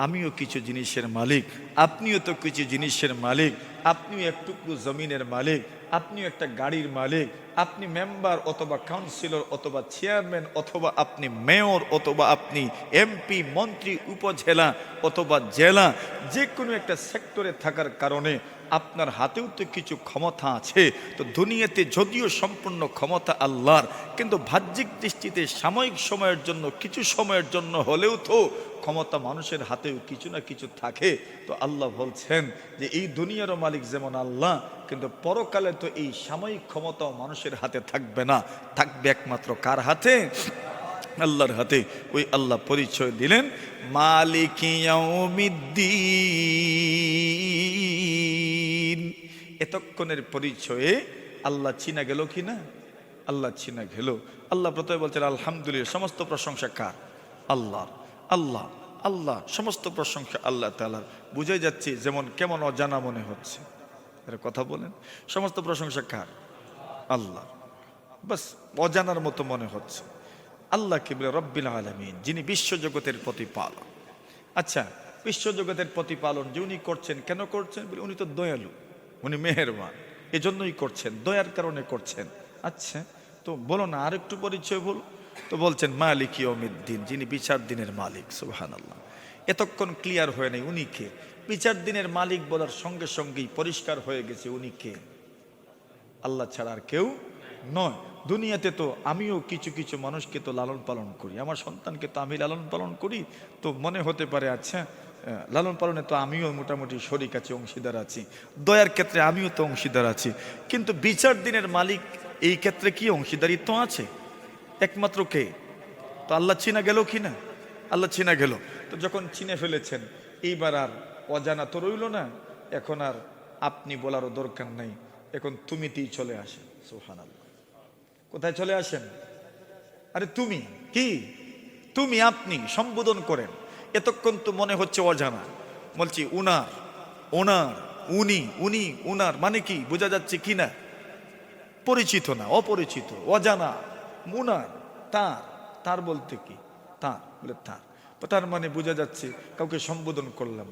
আমিও কিছু জিনিসের মালিক, আপনিও তো কিছু জিনিসের মালিক, আপনিও এক টুকরো জমিনের মালিক, আপনিও একটা গাড়ির মালিক, আপনি মেম্বার অথবা কাউন্সিলর অথবা চেয়ারম্যান অথবা আপনি মেয়র অথবা আপনি এমপি, মন্ত্রী, উপজেলা অথবা জেলা, যে কোনো একটা সেক্টরে থাকার কারণে আপনার হাতেও তো কিছু ক্ষমতা আছে। তো দুনিয়াতে যদিও সম্পূর্ণ ক্ষমতা আল্লাহর, কিন্তু বাহ্যিক দৃষ্টিতে সাময়িক সময়ের জন্য, কিছু সময়ের জন্য হলেও তো ক্ষমতা মানুষের হাতেও কিছু না কিছু থাকে। তো আল্লাহ বলছেন যে এই দুনিয়ারও মালিক যেমন আল্লাহ, কিন্তু পরকালে তো এই সাময়িক ক্ষমতাও মানুষের হাতে থাকবে না, থাকবে একমাত্র কার হাতে? আল্লাহর হাতে। ওই আল্লাহ পরিচয় দিলেন মালিক ইয়াউমিদ্দিন। এতক্ষণের পরিচয়ে আল্লাহ চিনা গেল কি না? আল্লাহ ছিনা গেল। আল্লাহ প্রথমে বলছেন আলহামদুলিল্লাহ, সমস্ত প্রশংসা কার? আল্লাহর। আল্লাহ আল্লাহ সমস্ত প্রশংসা আল্লাহ তাআলার। বুঝে যাচ্ছে যেমন কেমন অজানা মনে হচ্ছে, আরে কথা বলেন, সমস্ত প্রশংসা কার? আল্লাহ। বাস অজানার মতো মনে হচ্ছে। আল্লাহকে বলে রব্বিল আলামিন, যিনি বিশ্বজগতের প্রতিপালক। আচ্ছা, বিশ্বজগতের প্রতিপালন যে উনি করছেন, কেন করছেন? বলে উনি তো দয়ালু, উনি মেহেরবান, এজন্যই করছেন, দয়ার কারণে করছেন। আচ্ছা, তো বলো না, আর একটু পরিচয় বলো। তো বলছেন মালিক ইয়াউমিদ্দিন, যিনি বিচার দিনের মালিক। সুবহানাল্লাহ। এতক্ষণ ক্লিয়ার হয় নাই উনি কে। বিচার দিনের মালিক বলার সঙ্গে সঙ্গেই পরিষ্কার হয়ে গেছে উনি কে। আল্লাহ ছাড়া আর কেউ নয়। দুনিয়াতে তো আমিও কিছু কিছু মানুষকে তো লালন পালন করি, আমার সন্তানকে তো আমি লালন পালন করি। তো মনে হতে পারে আচ্ছা, লালন পালনে তো আমিও মোটামুটি শরিক আছি, অংশীদার আছি, দয়ার ক্ষেত্রে আমিও তো অংশীদার আছি। কিন্তু বিচার দিনের মালিক এই ক্ষেত্রে কি অংশীদারিত্ব আছে? একমাত্র কে? তো আল্লাহ চিনা গেল কি না? আল্লাহ চিনা গেল। তো যখন চিনে ফেলেছেন, এইবার আর অজানা তো রইল না। এখন আর আপনি বলারও দরকার নাই, এখন তুমিতেই চলে আসেন। সুবহানাল্লাহ। কোথায় চলে আসেন? আরে তুমি কি, তুমি আপনি সম্বোধন করেন। এতক্ষণ তো মনে হচ্ছে অজানা, বলছি উনার, ওনার, উনি, উনি, উনার মানে কি বোঝা যাচ্ছে কি না? পরিচিত না, অপরিচিত, অজানা। উনার, তার, তার বলতে কি? তার বলে তার, তার মানে বোঝা যাচ্ছে কাউকে সম্বোধন করলাম।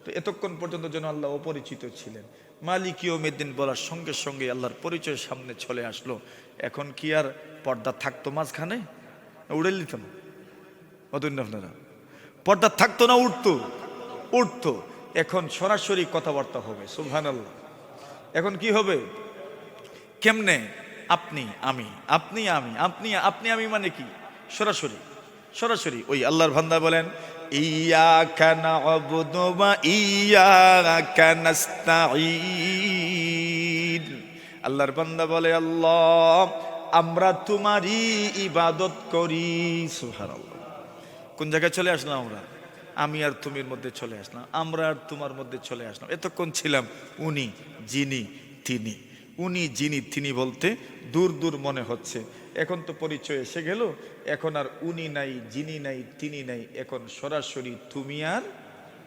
তো এতক্ষণ পর্যন্ত যেন আল্লাহ অপরিচিত ছিলেন। মালিক ইয়াউমিদ্দিন বলার সঙ্গে সঙ্গে আল্লাহর পরিচয় সামনে চলে আসলো। এখন কি আর পর্দা থাকতো মাঝখানে? উড়ে নিতাম আপনারা, পর্দা থাকতো না, উঠতো? উঠতো। এখন সরাসরি কথাবার্তা হবে। সুবহানাল্লাহ। এখন কি হবে? কেমনে? আপনি আমি, আপনি আমি, আপনি আপনি আমি মানে কি? সরাসরি, সরাসরি। ওই আল্লাহর বান্দা বলেন ইয়াকা না'বুদু ওয়া ইয়াকা নাস্তাঈন। আল্লাহর বান্দা বলে আল্লাহ, আমরা তোমারই ইবাদত করি। সুবহানাল্লাহ। কোন জায়গায় চলে আসলাম আমরা? আমি আর তুমির মধ্যে চলে আসলাম, আমরা আর তোমার মধ্যে চলে আসলাম। এতক্ষণ ছিলাম উনি, যিনি, তিনি। উনি, যিনি, তিনি বলতে দূর দূর মনে হচ্ছে। এখন তো পরিচয় এসে গেল। এখন আর উনি নাই, যিনি নাই, তিনি নাই, এখন সরাসরি তুমি আর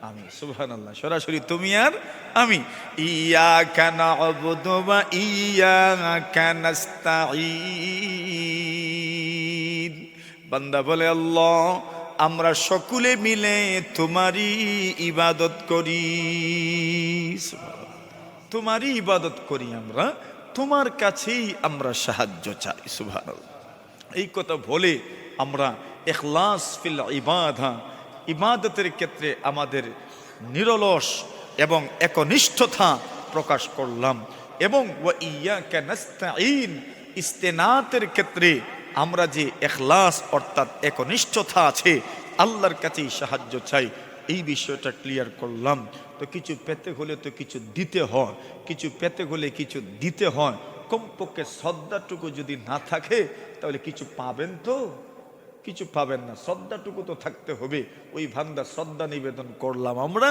আমি। সুবহানাল্লাহ। সরাসরি তুমি আর আমি। ইয়াকা না'বুদু ওয়া ইয়াকা নাস্তাঈন। বান্দা বলে আল্লাহ, আমরা সকলে মিলে তোমারই ইবাদত করি। তোমারই ইবাদত করি আমরা, তোমার কাছেই আমরা সাহায্য চাই। সুবহানাল্লাহ। এই কথা বলে আমরা ইখলাস ফিল ইবাদা, ইবাদতের ক্ষেত্রে আমাদের নিরলস এবং একনিষ্ঠতা প্রকাশ করলাম। এবং ওয়া ইয়াকা নাস্তাঈন, ইস্তেনাতের ক্ষেত্রে আমরা যে ইখলাস অর্থাৎ একনিষ্ঠতা আছে, আল্লাহর কাছেই সাহায্য চাই, এই বিষয়টা ক্লিয়ার করলাম। তো কিছু পেতে হলে তো কিছু দিতে হয়, কিছু পেতে হলে কিছু দিতে হয়। কমপক্ষে শ্রদ্ধাটুকু যদি না থাকে তাহলে কিছু পাবেন তো? কিছু পাবেন না। শ্রদ্ধাটুকু তো থাকতে হবে। ওই বান্দা শ্রদ্ধা নিবেদন করলাম আমরা,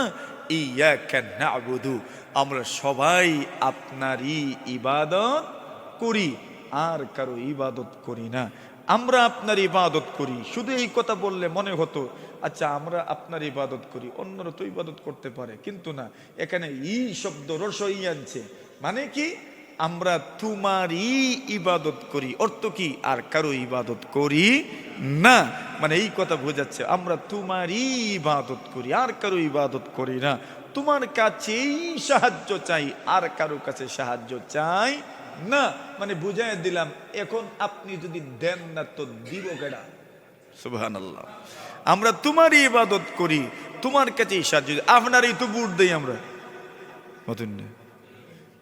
ইয়াকা না'বুদু, আমরা সবাই আপনারই ইবাদত করি, আর কারো ইবাদত করি না। আমরা আপনার ইবাদত করি। শুধু এই কথা বললে মনে হতো আচ্ছা আমরা আপনার ইবাদত করি, অন্যরা তো ইবাদত করতে পারে, কিন্তু না, এখানে ই শব্দ রসই আনছে। মানে কি? আমরা তোমারই ইবাদত করি। অর্থ কি? আর কারো ইবাদত করি না। মানে এই কথা বোঝাচ্ছে আমরা তোমারই ইবাদত করি, আর কারো ইবাদত করি না। তোমার কাছেই সাহায্য চাই, আর কারো কাছে সাহায্য চাই না। মানে বুঝাই দিলাম, এখন আপনি যদি দেন না তো দিব কেডা? সুবহানাল্লাহ। আমরা তোমারই ইবাদত করি, তোমার কাছেই সাহায্য, আপনারই তো বুট দেই আমরা। মতন না,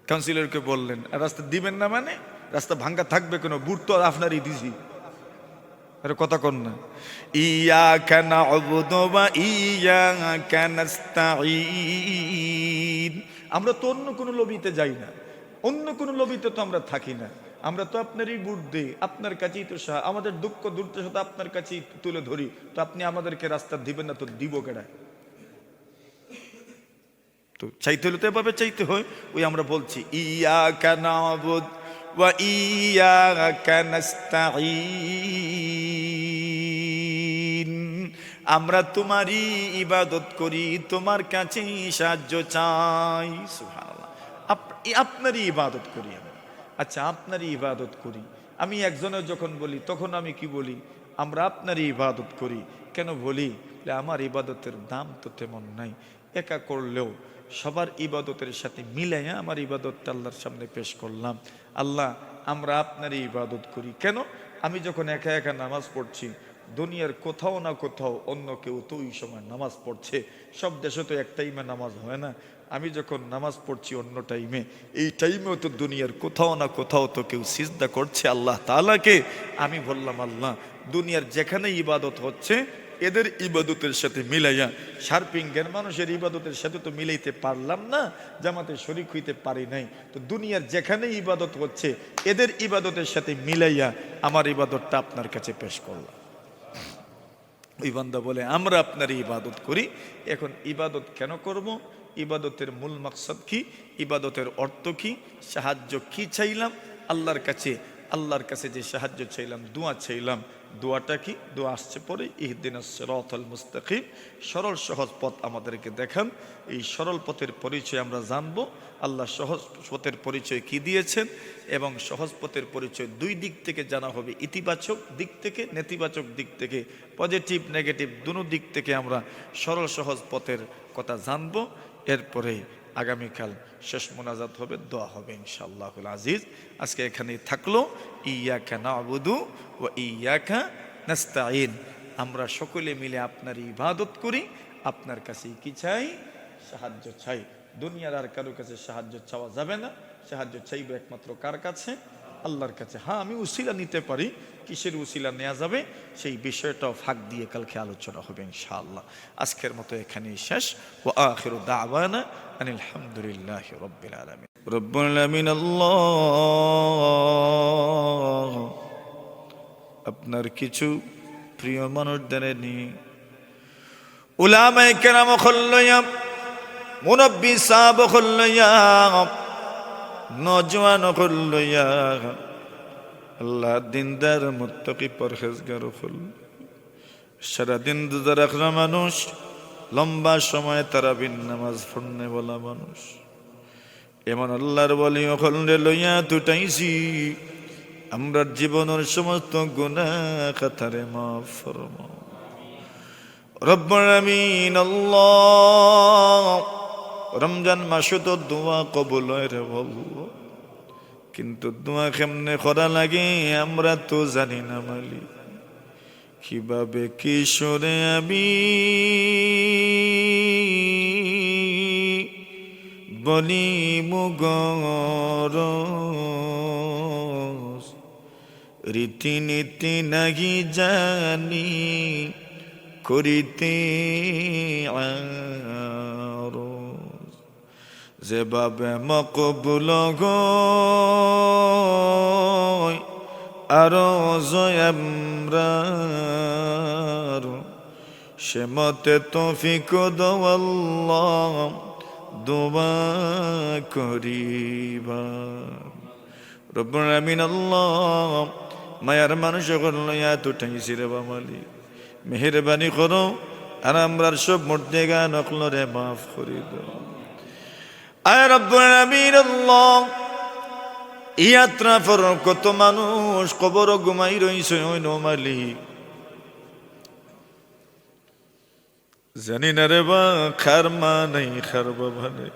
কাউন্সিলরকে বললেন রাস্তা দিবেন না, মানে রাস্তা ভাঙ্গা থাকবে কেন? বুট তো আপনারই দিছি। আরে কথা কন না। ইয়াকা না'বুদু ওয়া ইয়াকা নাস্তাঈন। আমরা তো অন্য কোনো লবিতে যাই না, অন্য কোনো লবিতে তো আমরা থাকি না। আমরা তো আপনারই বুট দিই, আপনার কাছেই তো আমাদের দুঃখ দুর্দশা আপনার কাছেই তুলে ধরি। তো আপনি আমাদেরকে রাস্তা দিবেন না তো দিব কেডা? তো চাইতে হলে তো এভাবে চাইতে হয়। ওই আমরা বলছি ইয়াকা না'বুদু ওয়া ইয়াকা নাস্তাঈন। আমরা তোমারই ইবাদত করি, তোমার কাছেই সাহায্য চাই। সুবহানাল্লাহ। আপনারই ইবাদত করি আমি। আচ্ছা, আপনারই ইবাদত করি আমি একজনের যখন বলি তখন আমি কি বলি? আমরা আপনারই ইবাদত করি। কেন বলি? আমার ইবাদতের দাম তো তেমন নাই, একা করলেও সবার ইবাদতের সাথে মিলাইয়া আমার ইবাদতটা আল্লাহর সামনে পেশ করলাম। আল্লাহ, আমরা আপনারই ইবাদত করি। কেন? আমি যখন একা একা নামাজ পড়ছি, দুনিয়ার কোথাও না কোথাও অন্য কেউ তো ওই সময় নামাজ পড়ছে। সব দেশে তো এক টাইমে নামাজ হয় না। আমি যখন নামাজ পড়ছি অন্য টাইমে, এই টাইমেও তো দুনিয়ার কোথাও না কোথাও তো কেউ সিজদা করছে আল্লাহ তাআলাকে। আমি বললাম, আল্লাহ, দুনিয়ার যেখানে ইবাদত হচ্ছে এদের ইবাদতের সাথে মিলাইয়া শারপিংয়ের মানুষের ইবাদতের সাথে তো মিলাইতে পারলাম না, জামাতে শরীক হইতে পারি নাই। তো দুনিয়ার যেখানে ইবাদত হচ্ছে এদের ইবাদতের সাথে মিলাইয়া আমার ইবাদতটা আপনার কাছে পেশ করলাম। ওই বান্দা বলে, আমরা আপনার ইবাদত করি। এখন ইবাদত কেন করব? ইবাদতের মূল মাকসাদ কি? ইবাদতের অর্থ কি? সাহায্য কি চাইলাম আল্লাহর কাছে? আল্লাহর কাছে যে সাহায্য চাইলাম, দোয়া চাইলাম, দোয়াটা কি? দোয়া আসছে পরে, ইহদিনাস সিরাতাল মুস্তাকিম, সরল সহজ পথ আমাদেরকে দেখান। এই সরল পথের পরিচয় আমরা জানবো। আল্লাহ সহজ পথের পরিচয় কি দিয়েছেন, এবং সহজ পথের পরিচয় দুই দিক থেকে জানা হবে, ইতিবাচক দিক থেকে, নেতিবাচক দিক থেকে, পজিটিভ নেগেটিভ দুনো দিক থেকে আমরা সরল সহজ পথের কথা জানবো। এরপরে আগামীকাল শেষ মোনাজাত হবে, দোয়া হবে ইনশাআল্লাহুল আজিজ। আজকে এখানেই থাকলো। ইয়াকা না'বুদু ওয়া ইয়াকা নাস্তাঈন। আমরা সকলে মিলে আপনার ইবাদত করি, আপনার কাছেই কি চাই? সাহায্য চাই। দুনিয়ার আর কারো কাছে সাহায্য চাওয়া যাবে না। সাহায্য চাইবে একমাত্র কার কাছে? আল্লাহর কাছে। হ্যাঁ, আমি উসিলা নিতে পারি। কিসের উসিলা নেওয়া যাবে সেই বিষয়টাও ফাঁক দিয়ে কালকে আলোচনা হবে ইনশাআল্লাহ। আজকের মতো এখানেই শেষ। ওয়া আখিরু দাওয়ানা আনিল হামদুলিল্লাহি রাব্বিল আলামিন। রব্বুল আলামিন আল্লাহ, আপনার কিছু প্রিয় মানুষদের নিয়ে, উলামায়ে কেরাম খল্লয়া, মুরব্বী সাহাব খল্লয়া, নওজওয়ান খল্লয়া, আল্লাহ দিনদার মুত্তাকি পরহেজগার হল, সারাদিন রোজা রাখা মানুষ, লম্বা সময় তারাবির নামাজ পড়নে বলা মানুষ, এমন আল্লাহর ওলি হলে লইয়া দুটাইছি আমরা জীবনের সমস্ত গুনাহ খাতারে মাফ ফরমাও রব্বুল আমিন। আল্লাহ, রমজান মাসে তো দোয়া কবুল হয় রে বলবো, কিন্তু দোয়া কেমনে করা লাগে আমরা তো জানি না মালিক। কিভাবে কিশোরে আমি বলি মুগর, রীতিনীতি নাহি জানি করিতে আরজ, যেভাবে মকবুল হয় আরো জয়ামরার, সে মতে তৌফিক দাও আল্লাহ দোয়া করিবা। রব্বুল আমিন। আল্লাহ, মায়ার মানুষ লইয়া তুঠাইছি রে বামালি, মেহেরবানি করো আর আমরার সব মূর্তি গান অকলরে মাফ করি দাও। আয় রব্বুল আমিন। আল্লাহ, ইয়াত্রা ফর কত মানুষ কবর ঘুমাই রইছে ওই নোমালি, জানি না রে বা খার মা নাই, খার বাবা নাই,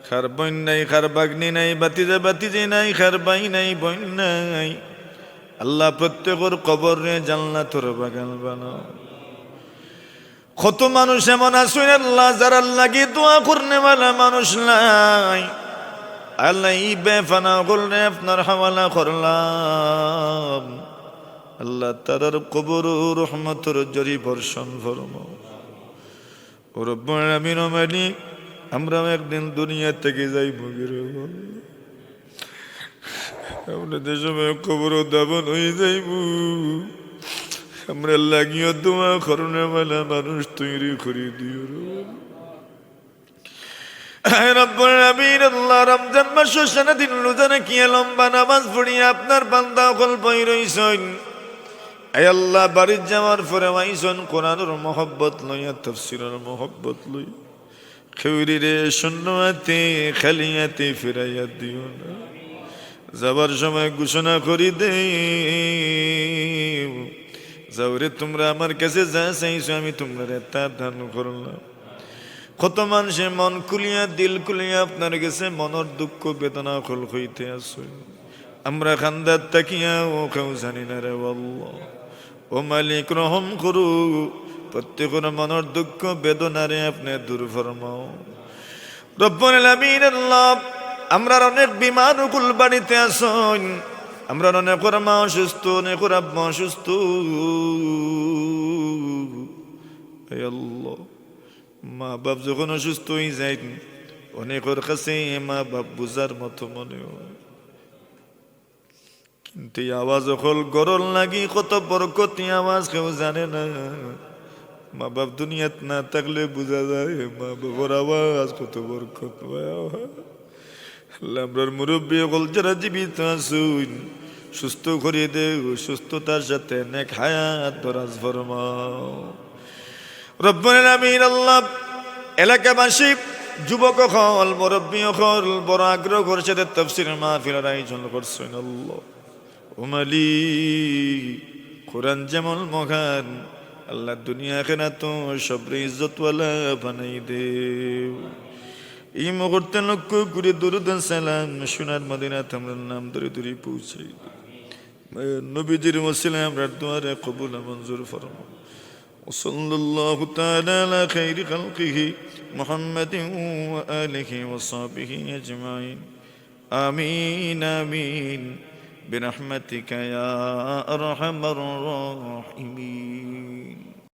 খার বোন নাই, খার বাগনি নাই, বাতিজা বাতিজি নাই, খার বাই নাই, বোন নাই। আল্লাহ, প্রত্যেকের কবর রে জান্নাতের বাগান বানাও। কত মানুষ এমন আছে আল্লাহ যারা লাগি দোয়া করনে वाला মানুষ নাই। আল্লাহ, এই বেফানা করলে আপনার হাওয়ালা করলাম। আল্লাহ, তাদের কবর রহমতের জরি বর্ষণ ফরমাও। ও রব্বুল আমিন। মালিক, আমরা একদিন দুনিয়া থেকে যাইব, আমরা দেশে কবর দাবন হয়ে যাইব। আমরা লাগিয়ে দোয়া করনে वाला মানুষ তৈরি করে দিও। হে রব্বুল আলামিন আল্লাহ রমজান মাস সারাদিন রোজা রাখিয়া লম্বা নামাজ পড়িয়া আপনার বান্দা সকল বই রইছেন। হে আল্লাহ বাড়ির যাওয়ার পরে আইসন কোরআনের মহব্বত লইয়া তাফসীরের মহব্বত লই খেউরিরে শূন্যতে খালিয়াতে ফিরাইয়া দিও না। যাবার সময় ঘোষণা করি দে যাওরে তোমরা আমার কাছে যা চাইছো আমি তোমরা তা দান করলাম। কত মানুষে মন খুলিয়া দিল খুলিয়া আপনার কাছে মনের দুঃখ বেদনা খোল হইতে আসো। আমরা খান্দার তাকিয়া ও কেউ জানি না রে আল্লাহ। ও মালিক রহম করু, প্রত্যেকের মনের দুঃখ বেদনারে আপনি দূর ফরমাও রব্বুল আলামিন আল্লাহ। আমরা অনেক বিমার কুল বাড়িতে আসুন, আমরা অনেক মা অসুস্থ, অনেক আব্বা অসুস্থ। আল্লাহ মা বাপ যখন অসুস্থ হয়ে যায় অনেকের কাছে মা বাপ বুঝার মতো মনে হয়, কিন্তু আওয়াজ হল গরল লাগি কত বরকতি আওয়াজ কেউ জানে না। মা বাপ দুনিয়াত না থাকলে বোঝা যায় মা বাবার আওয়াজ কত বরকত। আমরার মুরব্বী হল যারা জীবিত আসুন সুস্থ করিয়ে দেও, সুস্থতার সাথে নেক হায়াত দরাজ ফরমাও রব্বুল আলামিন আল্লাহ। এলাকাবাসী যুবক হল মুরব্বী হল বড় আগ্রহ করছে তাফসীর মাহফিলের আয়োজন করছেন আল্লাহ। ও মালিক কোরআন যেমন মহান আল্লাহ দুনিয়া আখিরাত সবরে ইজ্জতওয়ালা বানাই দেও। এই মুহূর্তে লক্ষ্য করে দুরূদ সালাম সোনার মদিনাতে আমরা নাম ধরে ধরে পৌঁছাই নবীজির ওসিলায় আমরা দুয়ারে কবুল মঞ্জুর ফরমাও। ওয়াসাল্লাল্লাহু তাআলা আলা খাইরি খালকিহি মুহাম্মাদিন ওয়া আলিহি ওয়া সাহবিহি আজমাইন। আমিন আমিন বিরহমাতিকা ইয়া আরহামার রাহিমিন।